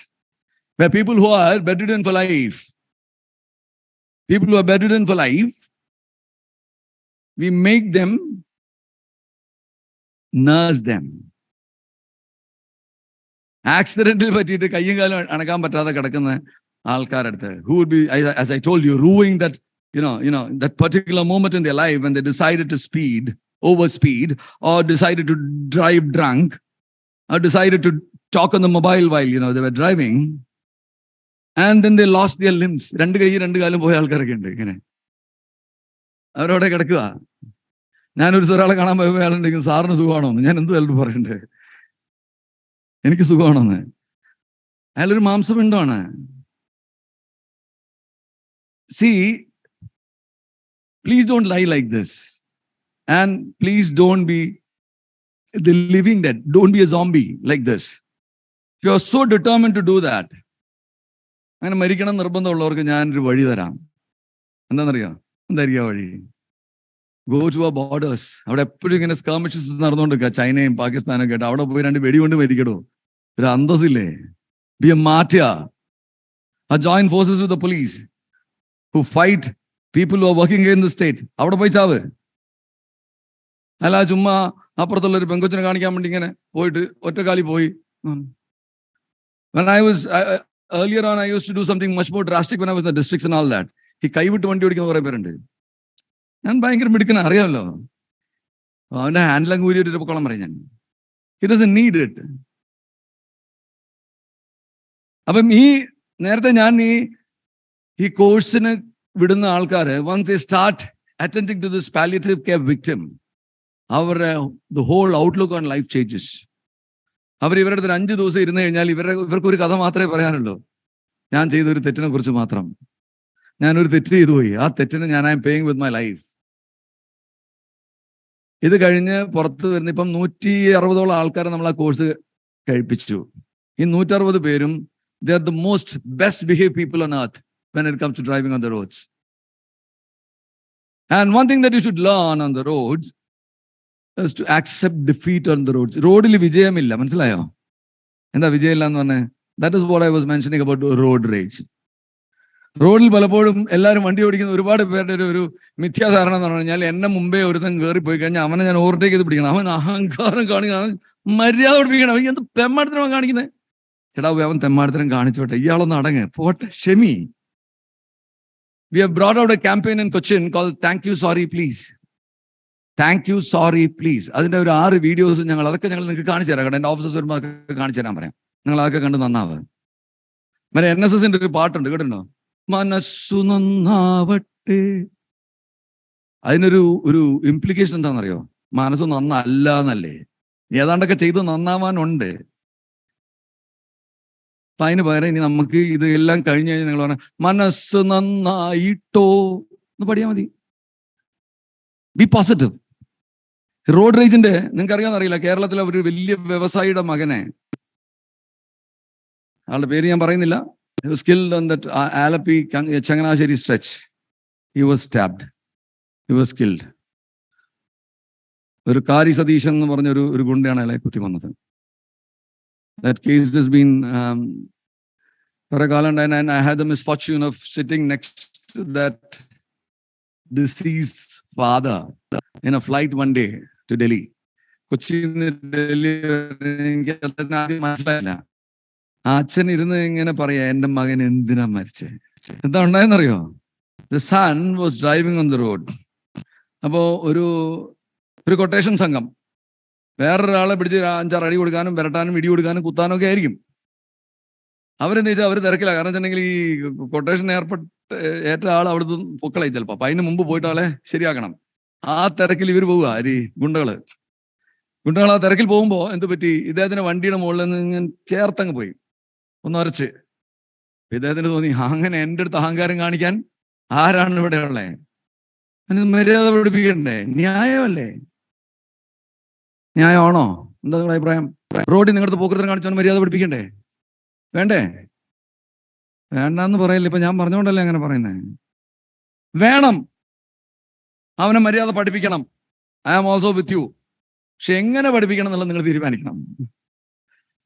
where people who are bedridden for life, we make them nurse them. ആക്സിഡന്റിൽ പറ്റിയിട്ട് കയ്യും കാലം അനക്കാൻ പറ്റാതെ കിടക്കുന്ന ആൾക്കാരടുത്ത്, who would be, as I told you, ruining that that particular moment in their life when they decided to overspeed, or decided to drive drunk, or decided to talk on the mobile while they were driving, and then they lost their limbs. രണ്ട് കൈ രണ്ട് കാലം പോയ ആൾക്കാരൊക്കെ ഉണ്ട്. ഇങ്ങനെ അവരവിടെ കിടക്കുക. ഞാനൊരു ഒരാളെ കാണാൻ പോയ ആളുണ്ടെങ്കിൽ സാറിന് സുഖമാണോന്ന്, ഞാൻ എന്ത് വേലും പറയണ്ടേ, എനിക്ക് സുഖമാണോന്ന്. അയാളൊരു മാംസപിണ്ഡമാണ്. See, please don't lie like this, and please don't be the living dead. Don't be a zombie like this. If you are so determined to do that, അങ്ങനെ മരിക്കണം നിർബന്ധമുള്ളവർക്ക് ഞാനൊരു വഴി തരാം. എന്താണെന്നറിയാം? എന്തായിരിക്കും വഴി? Go to our borders. അവിടെ എപ്പോഴും ഇങ്ങനെ സ്കർമിഷസ് നടന്നുകൊണ്ടിരിക്കുക, ചൈനയും പാകിസ്ഥാനും ഒക്കെ ആയിട്ട്. അവിടെ പോയി 2 വെടികൊണ്ട് മരിക്കടോ, ഒരു അന്തസ്സില്ലേ? Be a martyr. Join forces with the police who fight people who are working in the state. അവിടെ പോയി ചാവ്. അല്ല ചുമ്മാ അപ്പുറത്തുള്ള ഒരു പെങ്കൊച്ചിനെ കാണിക്കാൻ വേണ്ടി ഇങ്ങനെ പോയിട്ട് ഒറ്റക്കാലി പോയി. When I was earlier on, I used to do something much more drastic when I was in the districts and all that. ഈ കൈവിട്ട് വണ്ടി ഓടിക്കുന്ന കുറെ പേരുണ്ട്. ഞാൻ ഭയങ്കര മിടുക്കന, അറിയാമല്ലോ. അവന്റെ ഹാൻഡിലങ്ങ് ഊരിയിട്ടിട്ട് പൊക്കോളം പറയും ഞാൻ. He doesn't need it. അപ്പം നേരത്തെ ഞാൻ ഈ കോഴ്സിന് വിടുന്ന ആൾക്കാര്, once they start attending to this palliative care victim, the whole outlook on life changes. ഇവരുടെ അടുത്ത് 5 ദിവസം ഇരുന്ന് കഴിഞ്ഞാൽ ഇവർക്ക് ഒരു കഥ മാത്രമേ പറയാനുള്ളൂ. ഞാൻ ചെയ്തൊരു തെറ്റിനെ കുറിച്ച് മാത്രം. ഞാനൊരു തെറ്റ് ചെയ്തു പോയി, ആ തെറ്റിന് ഞാൻ I M paying with my life. ഇത് കഴിഞ്ഞ് പുറത്ത് വരുന്ന ഇപ്പം 160ഓളം ആൾക്കാരെ നമ്മൾ ആ കോഴ്സ് കഴിപ്പിച്ചു. ഈ 160 പേരും they are the most best behaved people on earth when it comes to driving on the roads. And one thing that you should learn on the roads is to accept defeat on the roads. റോഡിൽ വിജയമില്ല, മനസ്സിലായോ? എന്താ വിജയമില്ല എന്ന് പറഞ്ഞേ? That is what I was mentioning about road rage. റോഡിൽ പലപ്പോഴും എല്ലാവരും വണ്ടി ഓടിക്കുന്ന ഒരുപാട് പേരുടെ ഒരു മിഥ്യാധാരണ എന്ന് പറഞ്ഞാൽ, എന്നെ മുമ്പേ ഒരുത്തൻ കയറി പോയി കഴിഞ്ഞാൽ അവനെ ഞാൻ ഓവർടേക്ക് ചെയ്ത് പിടിക്കണം, അവൻ അഹങ്കാരം കാണിക്കണം, മര്യാദ പഠിപ്പിക്കണം, അവൻ എന്ത് പെമ്മാടത്തിനാണ് കാണിക്കുന്നത്? ചേട്ടാ, അവൻ തെമ്മാടത്തിനും കാണിച്ചോട്ടെ, ഇയാളൊന്ന് അടങ്ങ്, പോട്ടെ, ക്ഷമി. We have brought out a campaign in Cochin called Thank You Sorry Please. Thank You Sorry Please. അതിന്റെ ഒരു 6 വീഡിയോസ് അതൊക്കെ ഞങ്ങൾ നിങ്ങൾക്ക് കാണിച്ചു തരാം. എന്റെ ഓഫീസേഴ്സ് വരുമ്പോൾ അതൊക്കെ കാണിച്ചു തരാൻ പറയാം. നിങ്ങൾ അതൊക്കെ കണ്ട് നന്നാവ്. മറ്റേ NSSന്റെ ഒരു പാട്ടുണ്ട്, കേട്ടോ, മനസ്സു നന്നാവട്ടെ. അതിനൊരു ഇംപ്ലിക്കേഷൻ എന്താണെന്നറിയോ? മനസ്സ് നന്നല്ല എന്നല്ലേ, ഏതാണ്ടൊക്കെ ചെയ്ത് നന്നാവാനുണ്ട്. അപ്പൊ അതിന് പകരം ഇനി നമുക്ക് ഇത് എല്ലാം കഴിഞ്ഞു കഴിഞ്ഞാൽ നിങ്ങൾ പറഞ്ഞ മനസ്സ് നന്നായിട്ടോ എന്ന് പഠിയാൽ മതി. B positive. റോഡ് റേജിന്റെ നിങ്ങൾക്ക് അറിയാമെന്നറിയില്ല, കേരളത്തിലെ ഒരു വലിയ വ്യവസായിയുടെ മകനെ, ആളുടെ പേര് ഞാൻ പറയുന്നില്ല, He was killed on that Alapi Changanasheri stretch. He was stabbed. He was killed. ഒരു കാരി സതീശൻ എന്ന് പറഞ്ഞ ഒരു ഗുണ്ടയാണ് അയാളെ കുത്തി കൊന്നത്. That case has been കുറെ കാലം ഉണ്ടായി. And I had the misfortune of sitting next to that deceased father in a flight one day to Delhi. കൊച്ചിയിൽ നിന്ന് ഡൽഹി എനിക്ക് ആദ്യം മനസ്സിലായില്ല. ആ അച്ഛൻ ഇരുന്ന് ഇങ്ങനെ പറയാ, എന്റെ മകൻ എന്തിനാ മരിച്ചേ, എന്താ ഉണ്ടായെന്നറിയോ? The son was driving on the road. അപ്പോ ഒരു കൊട്ടേഷൻ സംഘം വേറൊരാളെ പിടിച്ച് 5-6 അടി കൊടുക്കാനും വിരട്ടാനും ഇടി കൊടുക്കാനും കുത്താനും ഒക്കെ ആയിരിക്കും. അവരെന്താ വെച്ചാൽ അവർ തിരക്കില്ല. കാരണം വെച്ചിട്ടുണ്ടെങ്കിൽ ഈ കൊട്ടേഷൻ ഏറ്റ ആൾ അവിടുന്ന് പൊക്കളായി ചിലപ്പോ. അപ്പൊ അതിന് മുമ്പ് പോയിട്ട് ആളെ ശരിയാക്കണം. ആ തിരക്കിൽ ഇവർ പോവുക, ഗുണ്ടകള് ആ തിരക്കിൽ പോകുമ്പോ എന്ത് പറ്റി, ഇദ്ദേഹത്തിന്റെ വണ്ടിയുടെ മുകളിൽ നിന്ന് ഞാൻ ചേർത്തങ്ങ് പോയി, ഒന്ന് ഉരച്ച്. ഇദ്ദേഹത്തിന് തോന്നി, അങ്ങനെ എൻ്റെ അടുത്ത് അഹങ്കാരം കാണിക്കാൻ ആരാണ് ഇവിടെ ഉള്ളേ? മര്യാദ പഠിപ്പിക്കണ്ടേ? ന്യായമല്ലേ? ന്യായമാണോ? എന്താ നിങ്ങളുടെ അഭിപ്രായം? റോഡിൽ നിങ്ങളുടെ പോക്കൃതം കാണിച്ചാൽ മര്യാദ പഠിപ്പിക്കണ്ടേ? വേണ്ടേ? വേണ്ടെന്ന് പറയില്ല. ഇപ്പൊ ഞാൻ പറഞ്ഞോണ്ടല്ലേ അങ്ങനെ പറയുന്നേ. വേണം, അവനെ മര്യാദ പഠിപ്പിക്കണം. I am also with you. പക്ഷെ എങ്ങനെ പഠിപ്പിക്കണം എന്നുള്ളത് നിങ്ങൾ തീരുമാനിക്കണം.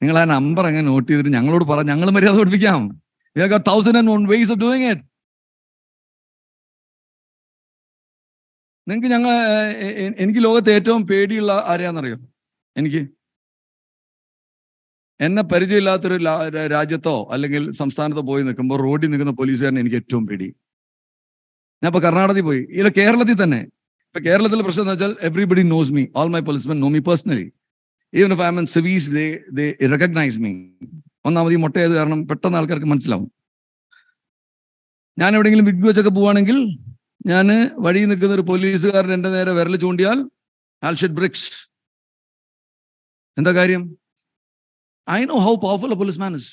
നിങ്ങൾ ആ നമ്പർ അങ്ങനെ നോട്ട് ചെയ്തിട്ട് ഞങ്ങളോട് പറ, ഞങ്ങൾ മര്യാദ പഠിപ്പിക്കാം. We have got 1001 ways of doing it. നിങ്ങൾക്ക് എനിക്ക് ലോകത്തെ ഏറ്റവും പേടിയുള്ള ആരെയാണെന്നറിയോ? എന്നെ പരിചയമില്ലാത്തൊരു രാജ്യത്തോ അല്ലെങ്കിൽ സംസ്ഥാനത്തോ പോയി നിൽക്കുമ്പോൾ റോഡിൽ നിൽക്കുന്ന പോലീസുകാരനെ എനിക്ക് ഏറ്റവും പേടി. ഞാൻ ഇപ്പൊ കർണാടകത്തിൽ പോയി, ഇല്ല കേരളത്തിൽ തന്നെ. ഇപ്പൊ കേരളത്തിലെ പ്രശ്നം എന്ന് വെച്ചാൽ everybody knows me. All my policemen know me personally. Even if I am in civvies, they recognize me. ഒന്നാമത് ഈ മുട്ടയത് കാരണം പെട്ടെന്ന് ആൾക്കാർക്ക് മനസ്സിലാവും. ഞാൻ എവിടെയെങ്കിലും വിഗ് വെച്ചൊക്കെ പോവാണെങ്കിൽ ഞാൻ വഴി നിൽക്കുന്ന ഒരു പോലീസുകാരൻ എന്റെ നേരെ വിരൽ ചൂണ്ടിയാൽ I'll shed bricks. എന്താ കാര്യം? I know how powerful a policeman is.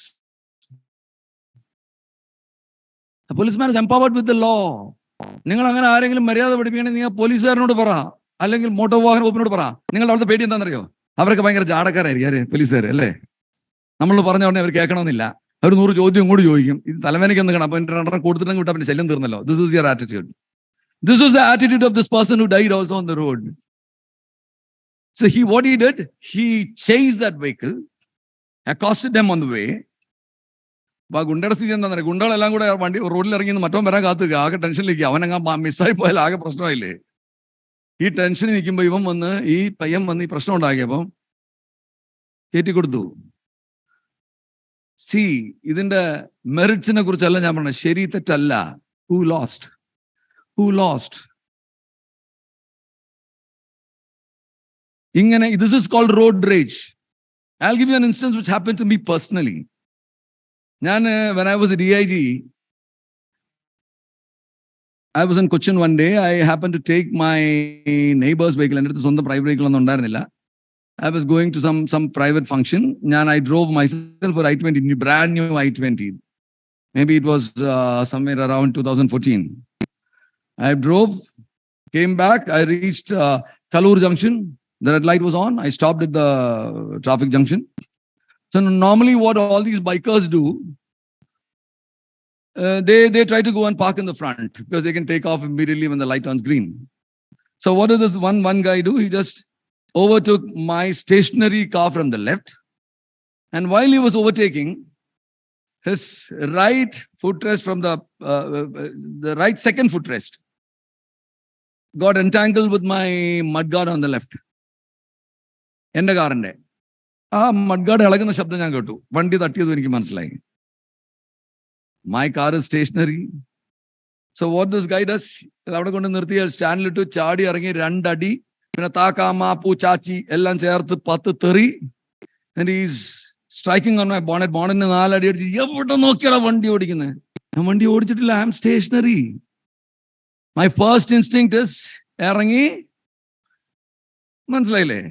A policeman is empowered with the law. നിങ്ങൾ അങ്ങനെ ആരെങ്കിലും മര്യാദ പഠിപ്പിക്കണമെങ്കിൽ നിങ്ങൾ പോലീസുകാരനോട് പറ, അല്ലെങ്കിൽ മോട്ടോർ വാഹന വകുപ്പിനോട് പറ. നിങ്ങളുടെ അവിടുത്തെ പേടി എന്താണെന്നറിയോ? അവരൊക്കെ ഭയങ്കര ജാടക്കാരായിരിക്കും പോലീസുകാർ അല്ലേ? നമ്മൾ പറഞ്ഞ ഉടനെ അവർ കേൾക്കണമെന്നില്ല. അവർ 100 ചോദ്യം കൂടി ചോദിക്കും. ഇത് തലവേനയ്ക്ക് എന്ത് കാണാം, അപ്പൊ 2 കൊടുത്തിട്ടെങ്കിൽ വിട്ടാൽ പിന്നെ ശല്യം തീർന്നല്ലോ. This is your attitude. This was the attitude of this person who died also on the road. So what he did, he chased that vehicle, accosted them on the way. അപ്പൊ ഗുണ്ടയുടെ സ്ഥിതി എന്താ പറയുക? ഗുണ്ടകളെല്ലാം കൂടെ വണ്ടി റോഡിൽ ഇറങ്ങി മറ്റോ വരാൻ കാത്തുക, ആകെ ടെൻഷനിലേക്ക്. അവനങ്ങ് മിസ്സായി പോയാൽ ആകെ പ്രശ്നമായില്ലേ? ഈ ടെൻഷനിൽ നിൽക്കുമ്പോ ഈ പയ്യൻ വന്ന് ഈ പ്രശ്നം ഉണ്ടാക്കിയപ്പോ കയറ്റിക്കൊടുത്തു. ഇതിന്റെ മെറിറ്റ്സിനെ കുറിച്ചല്ല ഞാൻ പറഞ്ഞത്, ശരി തെറ്റല്ല. Who lost? ഇങ്ങനെ, this is called road rage. I'll give you an instance which happened to me personally. When I was a DIG, I was in Cochin one day. I happened to take my neighbor's vehicle. And it's on the private vehicle. I was going to some private function. I drove myself for I-20, brand new I-20. Maybe it was somewhere around 2014. I drove, came back. I reached Kalur Junction. The red light was on. I stopped at the traffic junction. So normally what all these bikers do, they try to go and park in the front because they can take off immediately when the light turns green. So what did this one guy do? He just overtook my stationary car from the left. And while he was overtaking, his right footrest from the right second footrest got entangled with my mudguard on the left. എന്റെ കാറിന്റെ ആ mudguard ഇളകുന്ന ശബ്ദം ഞാൻ കേട്ടു. വണ്ടി തട്ടിയതും എനിക്ക് മനസ്സിലായി. My car is stationary. So what this guy does, അവിടെ കൊണ്ട് നിർത്തി സ്റ്റാൻഡിലിട്ട് ചാടി ഇറങ്ങി 2 അടി, പിന്നെ താക്കാമ പൂ ചാച്ചി എല്ലാം ചേർത്ത് 10 തെറി. And is striking on my bonnet. ബോണറ്റിന് 4 അടി അടിച്ച്, എവിടെ നോക്കിയാടാ വണ്ടി ഓടിക്കുന്നത്? ഞാൻ വണ്ടി ഓടിച്ചിട്ടില്ല. I am stationary. My first instinct is ഇറങ്ങി, മനസ്സിലായില്ലേ?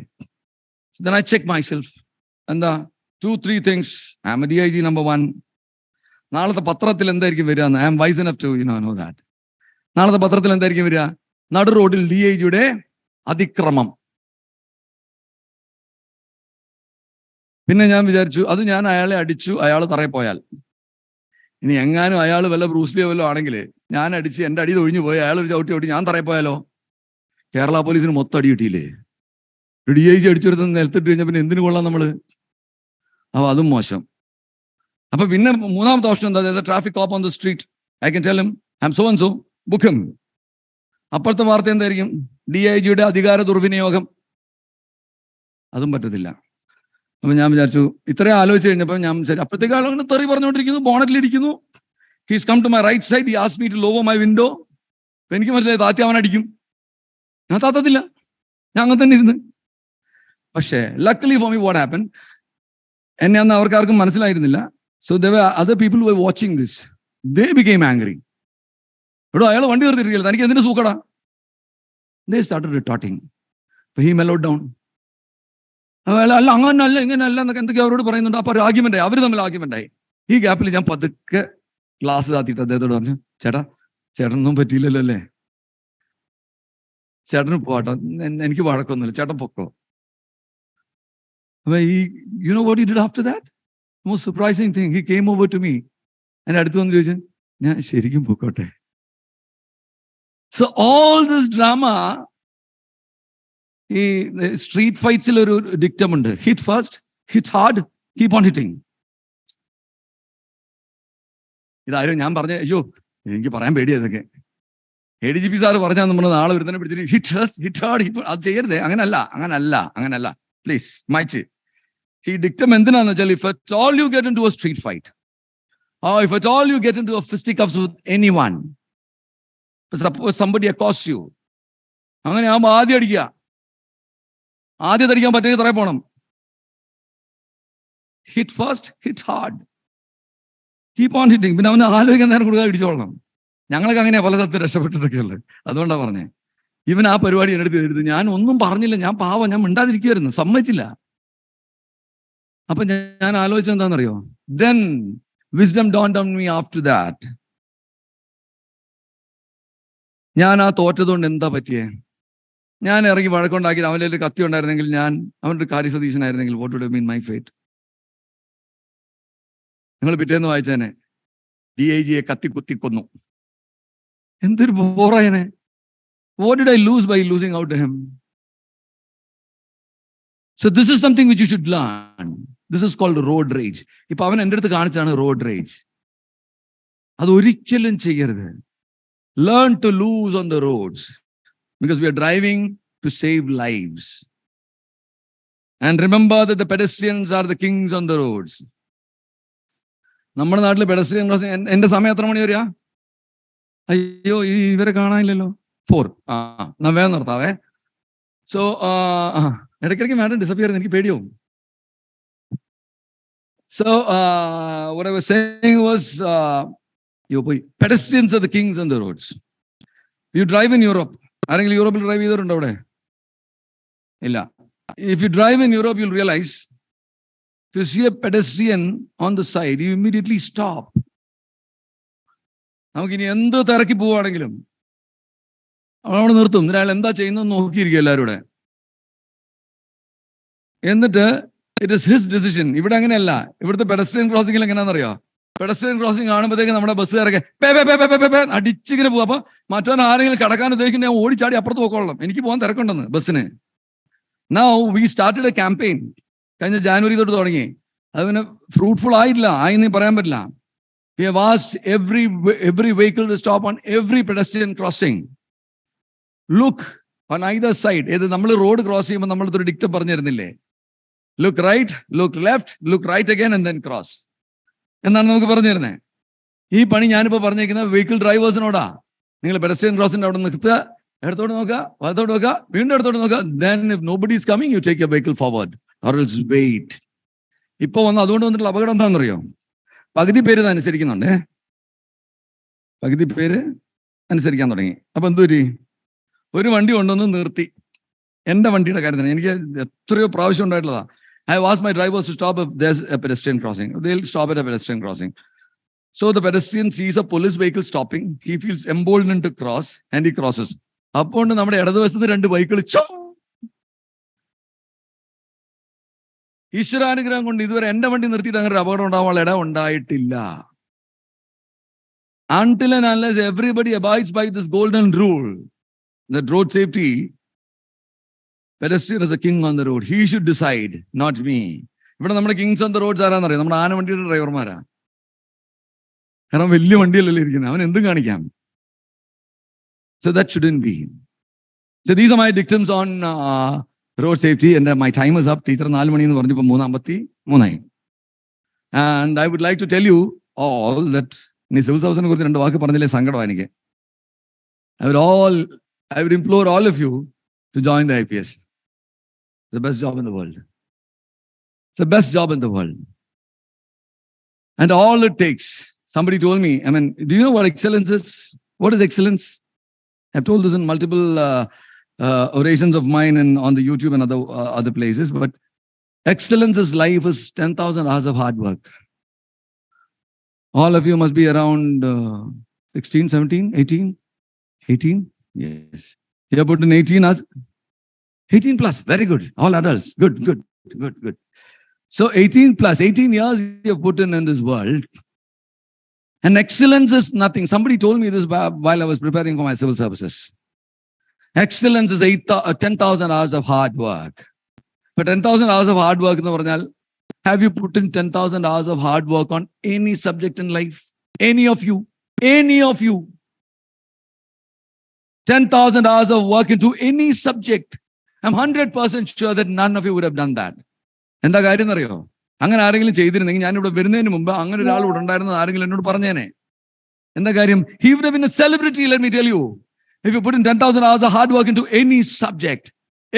Then I check myself. And 2-3 things. I am a DIG number 1. നാളത്തെ പത്രത്തിൽ എന്തായിരിക്കും വരിക? I am wise enough to know that. നാളത്തെ പത്രത്തിൽ എന്തായിരിക്കും വരിക? നടു റോഡിൽ DIGയുടെ അതിക്രമം. പിന്നെ ഞാൻ വിചാരിച്ചു, അത് ഞാൻ അയാളെ അടിച്ചു, അയാൾ തറയിൽ പോയാൽ ഇനി എങ്ങാനും അയാൾ വല്ല ബ്രൂസ്ലിയോ വല്ലോ ആണെങ്കിൽ ഞാൻ അടിച്ച് എന്റെ അടി തൊഴിഞ്ഞു പോയി, അയാൾ ഒരു ചവിട്ടി ഞാൻ തറയപ്പോയാലോ? കേരള പോലീസിന് മൊത്തം അടി കിട്ടിയില്ലേ? DIG അടിച്ചെടുത്ത് നിലത്തിട്ട് കഴിഞ്ഞാൽ പിന്നെ എന്തിനു കൊള്ളാം നമ്മള്? അപ്പൊ അതും മോശം. അപ്പൊ പിന്നെ മൂന്നാമത്തെ ഓപ്ഷൻ എന്താ? Traffic cop on the street, I can tell him I am so and so, book him. അപ്പോഴത്തെ വാർത്ത എന്തായിരിക്കും? DIGയുടെ അധികാര ദുർവിനിയോഗം. അതും പറ്റത്തില്ല. അപ്പൊ ഞാൻ വിചാരിച്ചു, ഇത്രയും ആലോചിച്ച് കഴിഞ്ഞപ്പോ ഞാൻ ശരി, അപ്പോഴത്തേക്ക് ആളുകൾ തെറി പറഞ്ഞുകൊണ്ടിരിക്കുന്നു, ബോണറ്റിലിരിക്കുന്നു. He's come to my right side, he asked me to lower my window. എനിക്ക് മനസ്സിലായി താത്തി അവൻ അടിക്കും. ഞാൻ താത്തത്തില്ല, ഞാൻ അങ്ങനെ തന്നെ ഇരുന്ന്. പക്ഷേ luckily for me what happen, എന്നെ അന്ന് അവർക്കാർക്കും മനസ്സിലായിരുന്നില്ല. So there were other people who were watching this. They became angry. എടോ, അയാൾ വണ്ടി നിർത്തിയിട്ടില്ല, തനിക്ക് എന്തിനു സൂക്കടാ? They started retorting. So he mellowed down. അല്ല, അങ്ങനല്ല ഇങ്ങനല്ല എന്നൊക്കെ എന്തൊക്കെയോ അവരോട് പറയുന്നുണ്ട്. അപ്പൊ ഒരു ആർഗ്യുമെന്റ് ആയി, അവർ തമ്മിൽ ആർഗ്യുമെന്റ് ആയി. ഈ ഗ്യാപ്പിൽ ഞാൻ പതുക്കെ ഗ്ലാസ് താത്തിയിട്ട് അദ്ദേഹത്തോട് പറഞ്ഞു, ചേട്ടനൊന്നും പറ്റിയില്ലല്ലോ അല്ലേ? ചേട്ടന് പോട്ടോ, എനിക്ക് വഴക്കൊന്നുമില്ല, ചേട്ടൻ പൊക്കോ. അപ്പൊ you know what he did after that? Most surprising thing, he came over to me. എന്റെ അടുത്ത് വന്ന് ചോദിച്ചു, ഞാൻ ശരിക്കും പൊക്കോട്ടെ? So all this drama, ഈ സ്ട്രീറ്റ് ഫൈറ്റ്സിൽ ഒരു ഡിക്റ്റം ഉണ്ട്, hit first, hit hard, keep on hitting. ഇതാരും ഞാൻ പറഞ്ഞ, അയ്യോ എനിക്ക് പറയാൻ പേടിയാ ഇതൊക്കെ. ADGP സാറ് പറഞ്ഞാൽ നമ്മൾ നാളെ ഒരുത്തന്നെ പിടിച്ചിട്ട് ഹിറ്റ് ഫസ്റ്റ്, ഹിറ്റ് ഹാർഡ്, അത് ചെയ്യരുതേ. അങ്ങനല്ല പ്ലീസ് മാച്ച്. ഈ ഡിക്റ്റം എന്തിനാന്ന് വെച്ചാൽ, if at all you get into a street fight, or if at all you get into a fisticuffs with anyone, suppose somebody accosts you, അങ്ങനെ ആകുമ്പോൾ ആദ്യം അടിക്കുക. ആദ്യം അടിക്കാൻ പറ്റുക തറ പോണം. Hit first, hit hard, keep on hitting. പിന്നെ അവന് ആലോചിക്കാൻ നേരം കൊടുക്കാതെ ഇടിച്ചോളണം. ഞങ്ങളൊക്കെ അങ്ങനെയാ പല സ്ഥലത്ത് രക്ഷപ്പെട്ടിട്ടൊക്കെ ഉള്ളത്. അതുകൊണ്ടാ പറഞ്ഞേ, ഇവൻ ആ പരിപാടി എടുത്ത് എടുത്ത് ഞാൻ ഒന്നും പറഞ്ഞില്ല, ഞാൻ പാവം, ഞാൻ മിണ്ടാതിരിക്കുമായിരുന്നു, സമ്മതിച്ചില്ല. അപ്പൊ ഞാൻ ആലോചിച്ചത് എന്താണെന്നറിയോ? Then wisdom dawned on me after that. ഞാൻ ആ തോറ്റതുകൊണ്ട് എന്താ പറ്റിയേ? ഞാൻ ഇറങ്ങി വഴക്കുണ്ടാക്കി അവൻ്റെ ഒരു കത്തി ഉണ്ടായിരുന്നെങ്കിൽ, ഞാൻ അവൻ്റെ ഒരു കാര്യസതീശനായിരുന്നെങ്കിൽ, what would have been my fate? നിങ്ങൾ പിറ്റേന്ന് വായിച്ചേനെ, DIGയെ കത്തി കൊന്നു. എന്തൊരു ബോറായനെ. What did I lose by losing out to him? So this is something which you should learn. This is called road rage. ഇപ്പൊ അവൻ എൻ്റെ അടുത്ത് കാണിച്ചാണ് റോഡ് റേജ്. അത് ഒരിക്കലും ചെയ്യരുത്. Learn to lose on the roads, because we are driving to save lives. And remember that the pedestrians are the kings on the roads. നമ്മുടെ നാട്ടിൽ പെഡസ്ട്രിയൻ ക്രോസിംഗ്, എന്റെ സമയം എത്ര മണി വരെയാ? അയ്യോ, ഇവരെ കാണാനില്ലല്ലോ. 4. ഞാൻ വേഗം നിർത്താവേ. സോ ഇടയ്ക്കിടയ്ക്ക് മാഡം ഡിസപ്പിയർ ചെയ്യുന്നത് എനിക്ക് പേടിയാവും. So what I was saying was, pedestrians are the kings on the roads. You drive in Europe. ആരെങ്കിലും യൂറോപ്പിൽ ഡ്രൈവ് ചെയ്തിട്ടുണ്ടോ അവിടെ? ഇല്ല. If you drive in Europe, you'll realize, if you see a pedestrian on the side, you immediately stop. നമുക്കിനി എന്ത് തിരക്കി പോവുകയാണെങ്കിലും അവിടെ നിർത്തും. അയാൾ എന്താ ചെയ്യുന്നത് നോക്കിയിരിക്കും എല്ലാവരും കൂടെ. എന്നിട്ട് ഇറ്റ് ഇസ് ഹിസ് ഡിസിഷൻ. ഇവിടെ അങ്ങനെയല്ല. ഇവിടുത്തെ പെഡസ്ട്രിയൻ ക്രോസിംഗിൽ എങ്ങനെയാണെന്നറിയോ? പെഡസ്ട്രിയൻ ക്രോസിംഗ് കാണുമ്പോഴത്തേക്ക് നമ്മുടെ ബസ്സുകാരൊക്കെ അടിച്ചിങ്ങനെ പോകും. അപ്പൊ മറ്റൊന്ന് ആരെങ്കിലും കടക്കാൻ ഉദ്ദേശിക്കുന്ന ഞാൻ ഓടിച്ചാടി അപ്പുറത്ത് പോയിക്കോളാം, എനിക്ക് പോകാൻ തിരക്കുണ്ടെന്ന് ബസ്സിന്. Now we started a campaign. കഴിഞ്ഞ ജാനുവരി തൊട്ട് തുടങ്ങി. അത് പിന്നെ ഫ്രൂട്ട്ഫുൾ ആയിട്ടില്ല, ആയിന്ന് പറയാൻ പറ്റില്ല. We have asked every vehicle to stop on every pedestrian crossing. Look on either side. ഏത് നമ്മൾ റോഡ് ക്രോസ് ചെയ്യുമ്പോൾ നമ്മളൊരു dictum പറഞ്ഞിരുന്നില്ലേ? Look right, look left, look right again and then cross എന്നാണ് നമുക്ക് പറഞ്ഞിരുന്നത്. ഈ പണി ഞാനിപ്പോ പറഞ്ഞിരിക്കുന്ന വെഹിക്കിൾ ഡ്രൈവേഴ്സിനോടാ. നിങ്ങൾ പെഡസ്ട്രിയൻ ക്രോസിന്റെ അവിടെ നിർത്തുക, ഇടത്തോട്ട് നോക്കുക, വലത്തോട്ട് നോക്കുക, വീണ്ടും ഇടത്തോട്ട് നോക്കുക. Then if nobody is coming, you take your vehicle forward or else wait. ഇപ്പൊ അതുകൊണ്ട് വന്നിട്ടുള്ള അപകടം എന്താണെന്നറിയോ? പകുതി പേര് ഇത് അനുസരിക്കുന്നുണ്ടേ, പകുതി പേര് അനുസരിക്കാൻ തുടങ്ങി. അപ്പൊ എന്തുപറ്റി? ഒരു വണ്ടി കൊണ്ടുവന്ന് നിർത്തി. എന്റെ വണ്ടിയുടെ കാര്യത്തിന് എനിക്ക് എത്രയോ പ്രാവശ്യം ഉണ്ടായിട്ടുള്ളതാ. I have asked my drivers to stop if there's a pedestrian crossing. They'll stop at a pedestrian crossing. So the pedestrian sees a police vehicle stopping. He feels emboldened to cross and he crosses. അപ്പോൾ നമ്മുടെ ഇടതുവശത്ത് 2 ബൈക്കുകൾ ഈശ്വരാനുഗ്രഹം കൊണ്ട് ഇതുവരെ എന്റെ വണ്ടി നിർത്തിയിട്ട് അങ്ങനെ ഒരു അപകടം ഉണ്ടാവാനുള്ള ഇടം ഉണ്ടായിട്ടില്ല. Until and unless everybody abides by this golden rule, that road safety, pedestrian is a king on the road. He should decide, not me. ഇവിടെ നമ്മുടെ കിങ്സ് ഓൺ ദ റോഡ്സ് ആരാന്നറിയാം? നമ്മുടെ ആന വണ്ടിയുടെ ഡ്രൈവർമാരാ. കാരണം വലിയ വണ്ടിയല്ലല്ലോ ഇരിക്കുന്നത്, അവൻ എന്തും കാണിക്കാം. So that shouldn't be. So these are my dictums on road safety, and my time is up. Teacher 4 മണി എന്ന് പറഞ്ഞപ്പോൾ 3:53 and I would like to tell you all that ഇനി സിവിൽ സർവീസിനെ കുറിച്ച് 2 വാക്ക് പറഞ്ഞില്ലേ സങ്കടമാണ് എനിക്ക്. I would implore all of you to join the IPS. It's the best job in the world. It's the best job in the world. And all it takes, somebody told me, I mean, do you know what excellence is? What is excellence? I've told this in multiple orations of mine and on the YouTube and other places, but excellence is life is 10,000 hours of hard work. All of you must be around 16, 17, 18? 18? Yes. You have put in 18 hours? 18 plus. Very good. All adults. Good. So 18 plus, 18 years you have put in this world. And excellence is nothing. Somebody told me this while I was preparing for my civil services. Excellence is 10,000 hours of hard work. But 10,000 hours of hard work, have you put in 10,000 hours of hard work on any subject in life? Any of you? 10,000 hours of work into any subject. I'm 100% sure that none of you would have done that. എന്താ കാര്യം എന്നറിയോ? അങ്ങനെ ആരെങ്കിലും ചെയ്തിരുന്നെങ്കിൽ ഞാൻ ഇവിടെ വരുന്നതിന് മുമ്പ് അങ്ങനെ ഒരാൾ ഇവിടെ ഉണ്ടായിരുന്നത് ആരെങ്കിലും എന്നോട് പറഞ്ഞേനെ. എന്താ കാര്യം? He would have been a celebrity, let me tell you. If you put in 10,000 hours of hard work into any subject,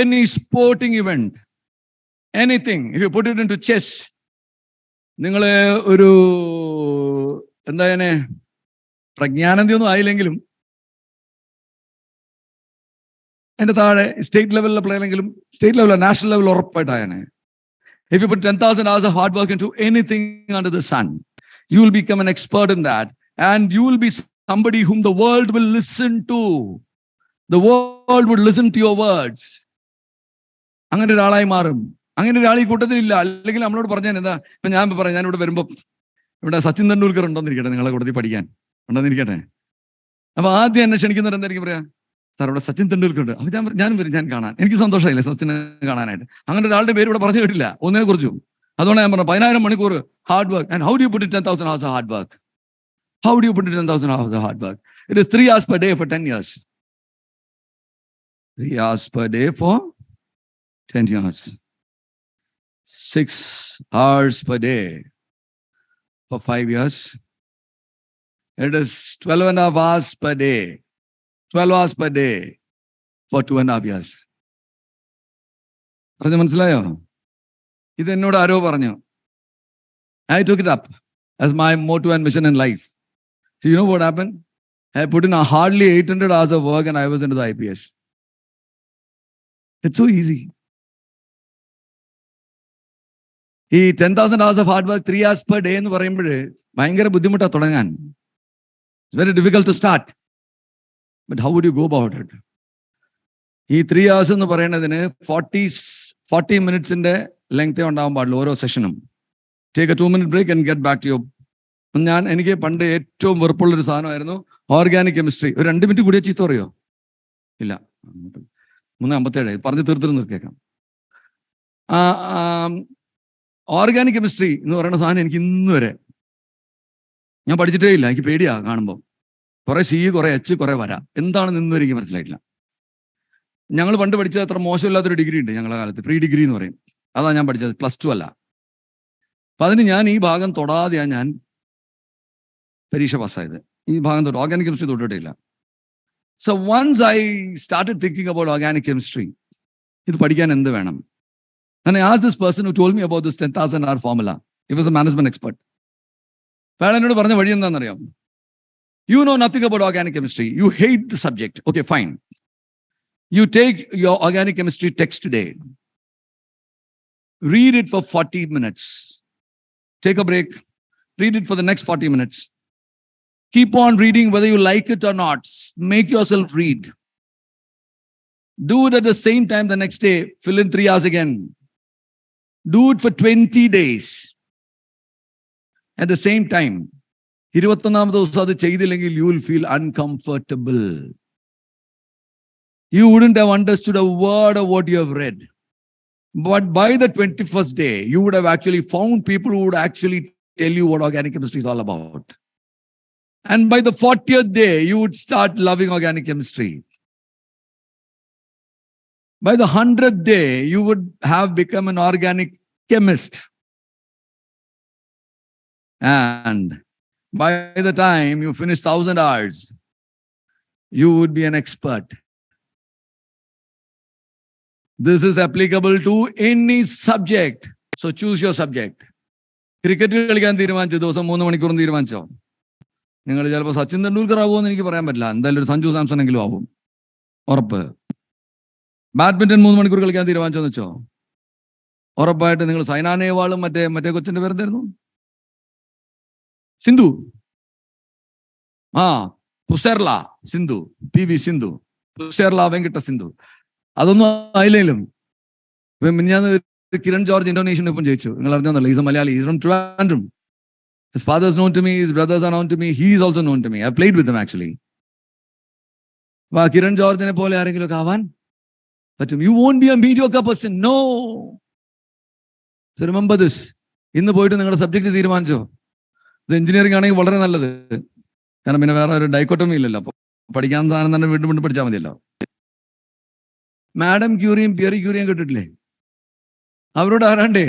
any sporting event, anything, if you put it into chess, നിങ്ങൾ ഒരു എന്താ പ്രജ്ഞാനന്ദിയൊന്നും ആയില്ലെങ്കിലും അതിന്റെ താഴെ state ലെവലിലെ പ്ലെയറെങ്കിലും state ലെവലോ national level ഉറപ്പായിട്ടായനെ. If you put 10,000 hours of hard work into anything under the sun, you will become an expert in that, and you will be somebody whom the world will listen to. The world would listen to your words. അങ്ങനെ ഒരാളായി മാറും. അങ്ങനെ ഒരാൾ ഈ കൂട്ടത്തിലില്ല. അല്ലെങ്കിൽ നമ്മളോട് പറഞ്ഞാൽ എന്താ? ഇപ്പൊ ഞാൻ പറയാം, ഞാനിവിടെ വരുമ്പോൾ ഇവിടെ സച്ചിൻ തെണ്ടുൽക്കർ ഉണ്ടോന്നിരിക്കട്ടെ, നിങ്ങളെ കൂട്ടത്തിൽ പഠിക്കാൻ ഉണ്ടോന്നിരിക്കട്ടെ. അപ്പൊ ആദ്യം എന്നെ ക്ഷണിക്കുന്നവർ എന്തായിരിക്കും പറയാ? സാർ ഇവിടെ സച്ചിൻ തെണ്ടുൽക്കർ ഉണ്ട്. അപ്പൊ ഞാനും വരും, ഞാൻ കാണാൻ. എനിക്ക് സന്തോഷമായില്ലേ സച്ചിനെ കാണാനായിട്ട്. അങ്ങനെ ഒരാളുടെ പേര് ഇവിടെ പറഞ്ഞു കേട്ടില്ല ഒന്നിനെ കുറിച്ചും. അതുകൊണ്ട് ഞാൻ പറഞ്ഞു 10,000 മണിക്കൂർ hard work. And how do you put 10,000 hours of hard work? How do you put 10,000 hours of hard work? It is 3 hours per day for 10 years. 3 hours per day for 10 years. 6 hours per day for 5 years. It is 12.5 hours per day. 12 hours per day for 2.5 years. പറഞ്ഞു മനസ്സിലായോ? ഇത് എന്നോട് ആരോ പറഞ്ഞു. I took it up as my motto and mission in life. So you know what happened? I put in hardly 800 hours of work and I was into the IPS. It's so easy. ഈ 10,000 hours of hard work 3 hours per day എന്ന് പറയുമ്പോൾ ഭയങ്കര ബുദ്ധിമുട്ടാണ് തുടങ്ങാൻ. It's very difficult to start. But how would you go about it? ഈ 3 hours എന്ന് പറയുന്നതിന് 40 minutes-ന്റെ ലെങ്തേ ഉണ്ടാവാൻ പാടുള്ളൂ ഓരോ സെഷനും. Take a 2-minute break and get back to your. എനിക്ക് പണ്ട് ഏറ്റവും വെറുപ്പുള്ളൊരു സാധനമായിരുന്നു ഓർഗാനിക് കെമിസ്ട്രി. ഒരു 2 minute കൂടിയ ചീത്ത പറയോ? ഇല്ല, 3:57 പറഞ്ഞ് തീർത്തിട്ട് നിർത്തിയേക്കാം. ഓർഗാനിക് കെമിസ്ട്രി എന്ന് പറയുന്ന സാധനം എനിക്ക് ഇന്ന് വരെ ഞാൻ പഠിച്ചിട്ടേ ഇല്ല. എനിക്ക് പേടിയാ കാണുമ്പോൾ. കുറെ സി, കുറെ എച്ച്, കുറെ വര. എന്താണെന്ന് ഇന്ന് വരെ എനിക്ക് മനസ്സിലായിട്ടില്ല. ഞങ്ങൾ പണ്ട് പഠിച്ചത് അത്ര മോശമില്ലാത്തൊരു ഡിഗ്രി ഉണ്ട് ഞങ്ങളുടെ കാലത്ത്, പ്രീ ഡിഗ്രി എന്ന് പറയും. അതാ ഞാൻ പഠിച്ചത്, +2 അല്ല. അപ്പൊ അതിന് ഞാൻ ഈ ഭാഗം തൊടാതെയാണ് ഞാൻ പരീക്ഷ പാസ്സായത്. ഈ ഭാഗം തൊട്ട് ഓർഗാനിക് കെമിസ്ട്രി തൊട്ടിട്ടില്ല. So once I started thinking about organic chemistry, ഇത് പഠിക്കാൻ എന്ത് വേണം? And I asked this person who told me about this 10,000 hour formula. He was a management expert. അയാൾ എന്നോട് പറഞ്ഞ വഴി എന്താണെന്നറിയാം? You know nothing about organic chemistry. You hate the subject. Okay, fine. You take your organic chemistry text today. Read it for 40 minutes. Take a break. Read it for the next 40 minutes. Keep on reading whether you like it or not. Make yourself read. Do it at the same time the next day. Fill in 3 hours again. Do it for 20 days. At the same time. 21ാമത്തെ ദിവസം അത് ചെയ്തില്ലെങ്കിൽ you will feel uncomfortable. You wouldn't have understood a word of what you have read. But by the 21st day, you would have actually found people who would actually tell you what organic chemistry is all about. And by the 40th day, you would start loving organic chemistry. By the 100th day, you would have become an organic chemist. And by the time you finish 1,000 hours, you would be an expert. This is applicable to any subject. So choose your subject. Cricket കളിക്കാൻ തീരുമാനിച്ചു, ദിവസം 3 മണിക്കൂർ തീരുമാനിച്ചോ? നിങ്ങൾ ചിലപ്പോൾ സച്ചിൻ തെണ്ടുൽക്കർ ആവുമെന്ന് എനിക്ക് പറയാൻ പറ്റില്ല. എന്തായാലും ഒരു സഞ്ജു സാംസൺ എങ്കിലും ആവും, ഉറപ്പ്. ബാഡ്മിന്റൺ 3 മണിക്കൂർ കളിക്കാൻ തീരുമാനിച്ചോന്ന് വെച്ചോ, ഉറപ്പായിട്ട് നിങ്ങൾ സൈന നെഹ്വാളും മറ്റേ കൊച്ചിന്റെ പേരെന്തായിരുന്നു, സിന്ധു, പുസേർല സിന്ധു, PV സിന്ധു, പുസേർല വെങ്കിട്ട സിന്ധു, അതൊന്നും ആയില്ലേലും ഞാൻ കിരൺ ജോർജ് ഇന്തോനേഷ്യൻ ഒപ്പം ജയിച്ചു. നിങ്ങൾ അറിഞ്ഞോന്നല്ലോ, is a Malayali, is from Trivandrum. His father is known to me, his brothers are known to me, he is also known to me. I played with him actually. Kiran ജോർജിനെ പോലെ ആരെങ്കിലും ഒക്കെ ആവാൻ പറ്റും. You won't be a mediocre person, no. So remember this. ഇന്ന് പോയിട്ട് നിങ്ങളുടെ subject തീരുമാനിച്ചോ. ഇത് എഞ്ചിനീയറിംഗ് ആണെങ്കിൽ വളരെ നല്ലത്, കാരണം പിന്നെ വേറെ ഒരു ഡൈക്കോട്ടമി ഇല്ലല്ലോ. അപ്പൊ പഠിക്കാൻ സാധനം തന്നെ വീണ്ടും വീണ്ടും പഠിച്ചാൽ മതിയല്ലോ. മാഡം ക്യൂറിയും പിയറി ക്യൂറിയും കേട്ടിട്ടില്ലേ? അവരോട് ആരാണ്ടേ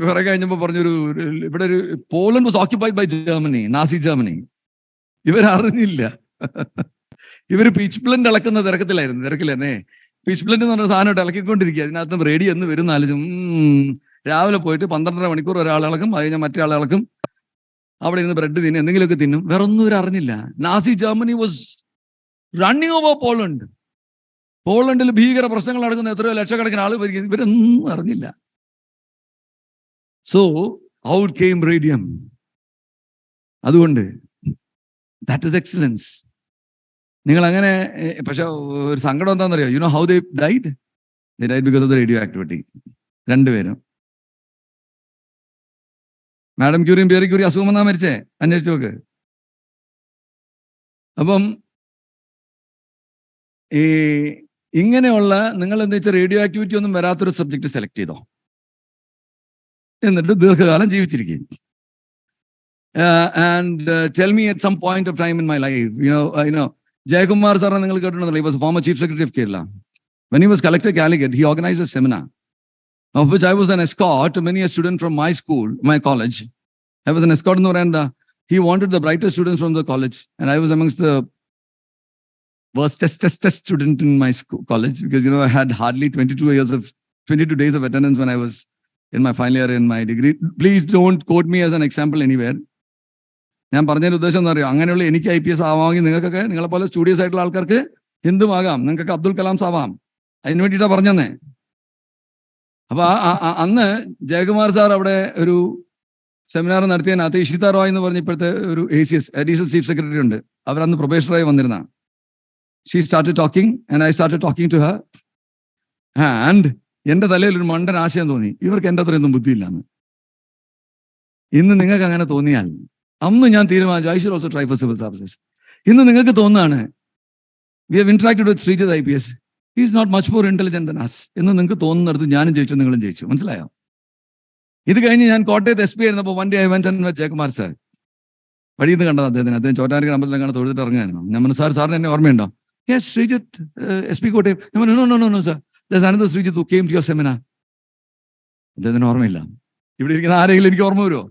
കുറെ കഴിഞ്ഞപ്പോ പറഞ്ഞൊരു, ഇവിടെ ഒരു Poland was occupied by Germany, Nazi Germany. ഇവരറിഞ്ഞില്ല, ഇവര് പീച്ച് ബ്ലെൻഡ് ഇളക്കുന്ന തിരക്കിലായിരുന്നേ. പീച്ച് ബ്ലെൻഡ് എന്ന് പറഞ്ഞ സാധനം ഇളക്കിക്കൊണ്ടിരിക്കുക. അതിനകത്ത് റെഡി എന്ന് വരും ആലോചിച്ചും. രാവിലെ പോയിട്ട് 12.5 മണിക്കൂർ ഒരാൾ ഇളക്കും, അത് കഴിഞ്ഞാൽ മറ്റേ ആൾ ഇളക്കും. അവിടെ ഇരുന്ന് ബ്രെഡ് തിന്നും, എന്തെങ്കിലുമൊക്കെ തിന്നും. വേറെ ഒന്നും ഇവർ അറിഞ്ഞില്ല. Nazi Germany was running over Poland. പോളണ്ടിൽ ഭീകര പ്രശ്നങ്ങൾ നടക്കുന്ന എത്രയോ ലക്ഷക്കണക്കിന് ആൾ ഭരിക്കുന്നു, ഇവരൊന്നും അറിഞ്ഞില്ല. So out came radium. അതുകൊണ്ട് that is excellence. നിങ്ങൾ അങ്ങനെ, പക്ഷെ ഒരു സങ്കടം എന്താണെന്നറിയോ? You know how they died? They died because of the radioactivity. രണ്ടുപേരും. മാഡം ക്യൂറിയും പിയറി ക്യൂറി അസുഖം വന്നാ മരിച്ചേ, അന്വേഷിച്ചു നോക്ക്. അപ്പം ഇങ്ങനെയുള്ള നിങ്ങൾ എന്താ വെച്ചാൽ റേഡിയോ ആക്ടിവിറ്റി ഒന്നും വരാത്തൊരു സബ്ജക്ട് സെലക്ട് ചെയ്തോ, എന്നിട്ട് ദീർഘകാലം ജീവിച്ചിരിക്കും. And tell me at some point of time in my life, Jayakumar സാറിനെ നിങ്ങൾ കേട്ടിട്ടുണ്ടല്ലോ. He was former chief secretary of Kerala. When he was collector Calicut, he organized a seminar of which I was an escort to many a student from my school, my college. I was an escort in Oranda. He wanted the brightest students from the college, and I was amongst the worst test student in my school college, because I had hardly 22 days of attendance when I was in my final year in my degree. Please don't quote me as an example anywhere. ഞാൻ പറഞ്ഞതിന്റെ ഉദ്ദേശം എന്താ അറിയോ? അങ്ങനെയുള്ള എനിക്ക് IPS ആവാമെങ്കിൽ നിങ്ങൾക്കൊക്കെ, നിങ്ങളെ പോലെ സ്റ്റുഡിയസ് ആയിട്ടുള്ള ആൾക്കാർക്ക് എന്തും ആകാം. നിങ്ങൾക്കൊക്കെ അബ്ദുൽ കലാംസ് ആവാം. അതിന് വേണ്ടിയിട്ടാ പറഞ്ഞെന്നേ. അപ്പൊ അന്ന് ജയകുമാർ സാർ അവിടെ ഒരു സെമിനാർ നടത്തിയതിനകത്ത് ഇഷിത റോയ് എന്ന് പറഞ്ഞ ഇപ്പോഴത്തെ ഒരു ACS അഡീഷണൽ ചീഫ് സെക്രട്ടറി ഉണ്ട്. അവരന്ന് പ്രൊബേഷണറായി വന്നിരുന്ന. She started talking and I started talking to her. And എന്റെ തലയിൽ ഒരു മണ്ടൻ ആശയം തോന്നി, ഇവർക്ക് എന്റെ അത്രയൊന്നും ബുദ്ധിയില്ലാന്ന്. ഇന്ന് നിങ്ങൾക്ക് അങ്ങനെ തോന്നിയാൽ, അന്ന് ഞാൻ തീരുമാനിച്ചു I should also try for civil services. ഇന്ന് നിങ്ങൾക്ക് തോന്നുകയാണ്, we have interacted with Srijit IPS. He is not much more intelligent than us. എന്ന് നിങ്ങൾക്ക് തോന്നുന്നിടത്ത് ഞാനും ജയിച്ചു, നിങ്ങളും ജയിച്ചു. മനസ്സിലായോ? ഇത് കഴിഞ്ഞ് ഞാൻ കോട്ടയത്ത് SP ആയിരുന്നപ്പോൾ one day I went and met Jayakumar sir. വഴിയിൽ നിന്ന് കണ്ടത് അദ്ദേഹം ചോറ്റാനിക്കര അമ്പലത്തിലാണ് തൊഴുതിട്ട് ഇറങ്ങുമായിരുന്നു. ഞാൻ പറഞ്ഞു, സാറിന് എന്നെ ഓർമ്മയുണ്ടോ? Yes, Srijit, SP Kottayam. No, sir. There's another Srijit who came to your seminar. അദ്ദേഹത്തിന് ഓർമ്മയില്ല. ഇവിടെ ഇരിക്കുന്ന ആരെങ്കിലും എനിക്ക് ഓർമ്മ വരുമോ?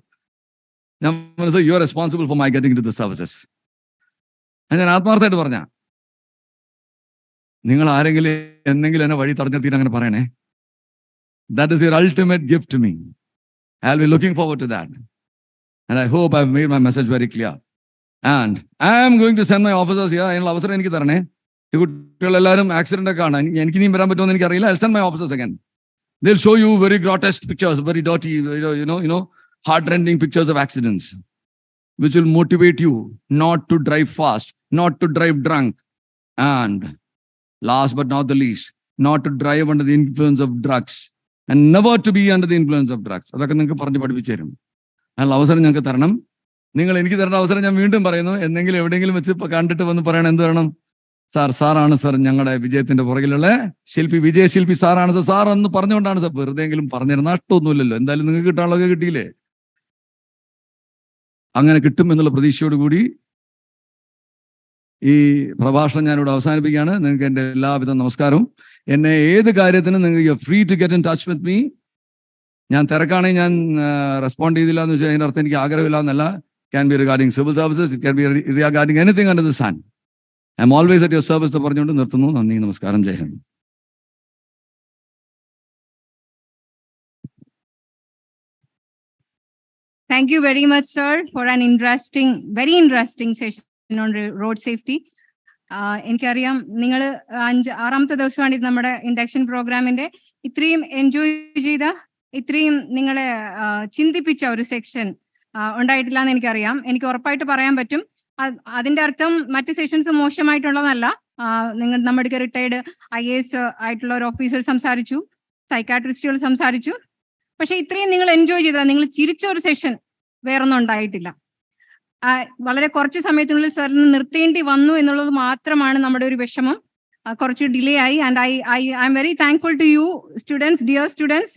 ഞാൻ മനസ്സിലായി, you are responsible for my getting into the services. ഞാൻ ആത്മാർത്ഥമായിട്ട് പറഞ്ഞ, നിങ്ങൾ ആരെങ്കിലും എന്തെങ്കിലും എന്നെ വഴി തടഞ്ഞെത്തിയിട്ട് അങ്ങനെ പറയണേ. That is your ultimate gift to me. I'll be looking forward to that. And I hope I've made my message very clear. And I am going to send my officers here. അതിനുള്ള അവസരം എനിക്ക് തരണേ. ഈ കുട്ടികളെല്ലാവരും accident ഒക്കെ ആണ്. എനിക്ക് ഇനിയും വരാൻ പറ്റുമെന്ന് എനിക്കറിയില്ല. I'll send my officers again. They'll show you very grotesque pictures, very dirty, heart-rending pictures of accidents, which will motivate you not to drive fast, not to drive drunk, and last but not the least, not to drive under the influence of drugs, and never to be under the influence of drugs. അതൊക്കെ നിങ്ങൾക്ക് പറഞ്ഞ് പഠിപ്പിച്ചു തരും. അതിനുള്ള അവസരം ഞങ്ങൾക്ക് തരണം. നിങ്ങൾ എനിക്ക് തരേണ്ട അവസരം ഞാൻ വീണ്ടും പറയുന്നു. എന്തെങ്കിലും എവിടെയെങ്കിലും വെച്ച് കണ്ടിട്ട് വന്ന് പറയണം. എന്ത് വേണം? സാറാണ് സാർ ഞങ്ങളുടെ വിജയത്തിന്റെ പുറകിലുള്ള ശില്പി, വിജയശില്പി സാറാണ് സാർ. സാർ എന്ന് പറഞ്ഞുകൊണ്ടാണ് സാർ. വെറുതെ എങ്കിലും പറഞ്ഞിരുന്ന നഷ്ടമൊന്നുമില്ലല്ലോ. എന്തായാലും നിങ്ങൾക്ക് കിട്ടാനുള്ളതൊക്കെ കിട്ടിയില്ലേ? അങ്ങനെ കിട്ടും എന്നുള്ള പ്രതീക്ഷയോടുകൂടി ഈ പ്രഭാഷണം ഞാനിവിടെ അവസാനിപ്പിക്കുകയാണ്. നിങ്ങൾക്ക് എൻ്റെ എല്ലാവിധ നമസ്കാരവും. എന്നെ ഏത് കാര്യത്തിനും നിങ്ങൾക്ക് free to get in touch with me. ഞാൻ തിരക്കാണെങ്കിൽ ഞാൻ റെസ്പോണ്ട് ചെയ്തില്ല എന്ന് വെച്ചാൽ അതിൻ്റെ അർത്ഥം എനിക്ക് ആഗ്രഹമില്ല എന്നല്ല. Can be regarding civil services, it can be regarding anything under the sun. I am always at your service എന്ന് പറഞ്ഞുകൊണ്ട് നിർത്തുന്നു. നന്ദി, നമസ്കാരം, ജയ് Hind. Thank you very much, sir, for an very interesting session on road safety. എനിക്കറിയാം നിങ്ങൾ 6-ാമത്തെ ദിവസമാണ് ഇത് നമ്മുടെ ഇൻഡക്ഷൻ പ്രോഗ്രാമിന്റെ. ഇത്രയും എൻജോയ് ചെയ്ത, ഇത്രയും നിങ്ങളെ ചിന്തിപ്പിച്ച ഒരു സെക്ഷൻ ഉണ്ടായിട്ടില്ല എന്ന് എനിക്കറിയാം. എനിക്ക് ഉറപ്പായിട്ട് പറയാൻ പറ്റും. അതിന്റെ അർത്ഥം മറ്റ് സെഷൻസ് മോശമായിട്ടുള്ളതല്ല. നമ്മുടെ റിട്ടയർഡ് IAS ആയിട്ടുള്ള ഒരു ഓഫീസർ സംസാരിച്ചു, സൈക്കാട്രിസ്റ്റുകൾ സംസാരിച്ചു. പക്ഷെ ഇത്രയും നിങ്ങൾ എൻജോയ് ചെയ്ത, നിങ്ങൾ ചിരിച്ച ഒരു സെഷൻ വേറൊന്നും ഉണ്ടായിട്ടില്ല. വളരെ കുറച്ച് സമയത്തിനുള്ളിൽ സാറിന് നിർത്തേണ്ടി വന്നു എന്നുള്ളത് മാത്രമാണ് നമ്മുടെ ഒരു വിഷമം. കുറച്ച് ഡിലേ ആയി. And I am very thankful to you students, dear students,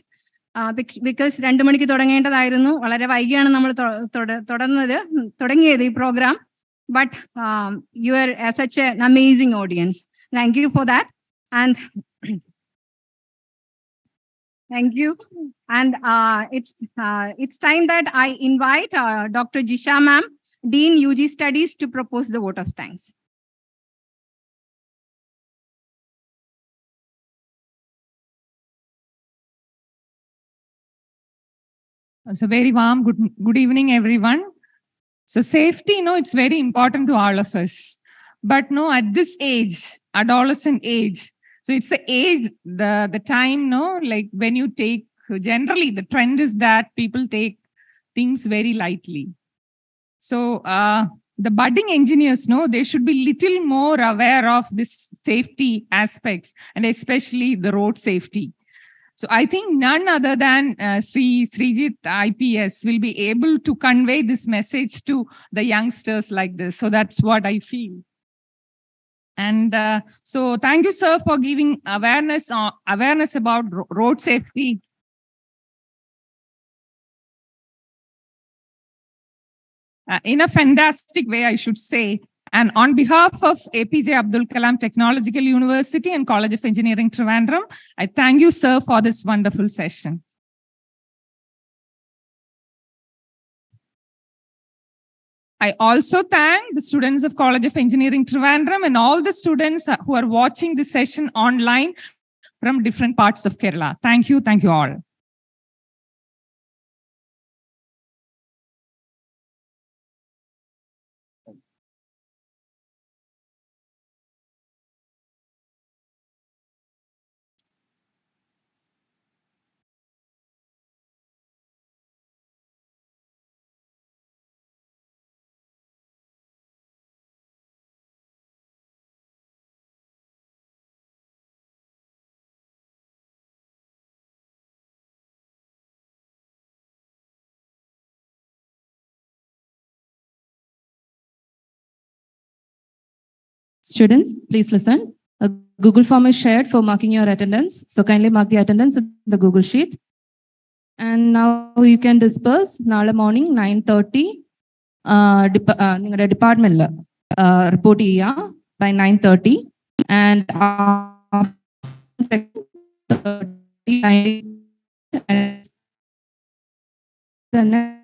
because 2 മണിക്ക് തുടങ്ങേണ്ടതായിരുന്നു. വളരെ വൈകിയാണ് നമ്മൾ തുടങ്ങിയത് ഈ programme. But you are such an amazing audience. Thank you for that. And thank you. And it's time that I invite Dr. Jisha ma'am, Dean UG Studies, to propose the vote of thanks. So very warm good evening, everyone. So safety, it's very important to all of us. But at this age, adolescent age, so it's the age, the time, like when you take, generally the trend is that people take things very lightly. So the budding engineers, they should be little more aware of this safety aspects, and especially the road safety. So I think none other than Srijit IPS will be able to convey this message to the youngsters like this. So that's what I feel. And so thank you, sir, for giving awareness about road safety. In a fantastic way, I should say. And on behalf of APJ Abdul Kalam Technological University and College of Engineering, Trivandrum, I thank you, sir, for this wonderful session. I also thank the students of College of Engineering, Trivandrum, and all the students who are watching this session online from different parts of Kerala. Thank you all. Students, please listen. A Google form is shared for marking your attendance. So kindly mark the attendance in the Google sheet. And now you can disperse. Nala morning 9:30. നിങ്ങളുടെ ഡിപ്പാർട്ട്മെന്റിൽ report ചെയ്യുക by 9:30. And then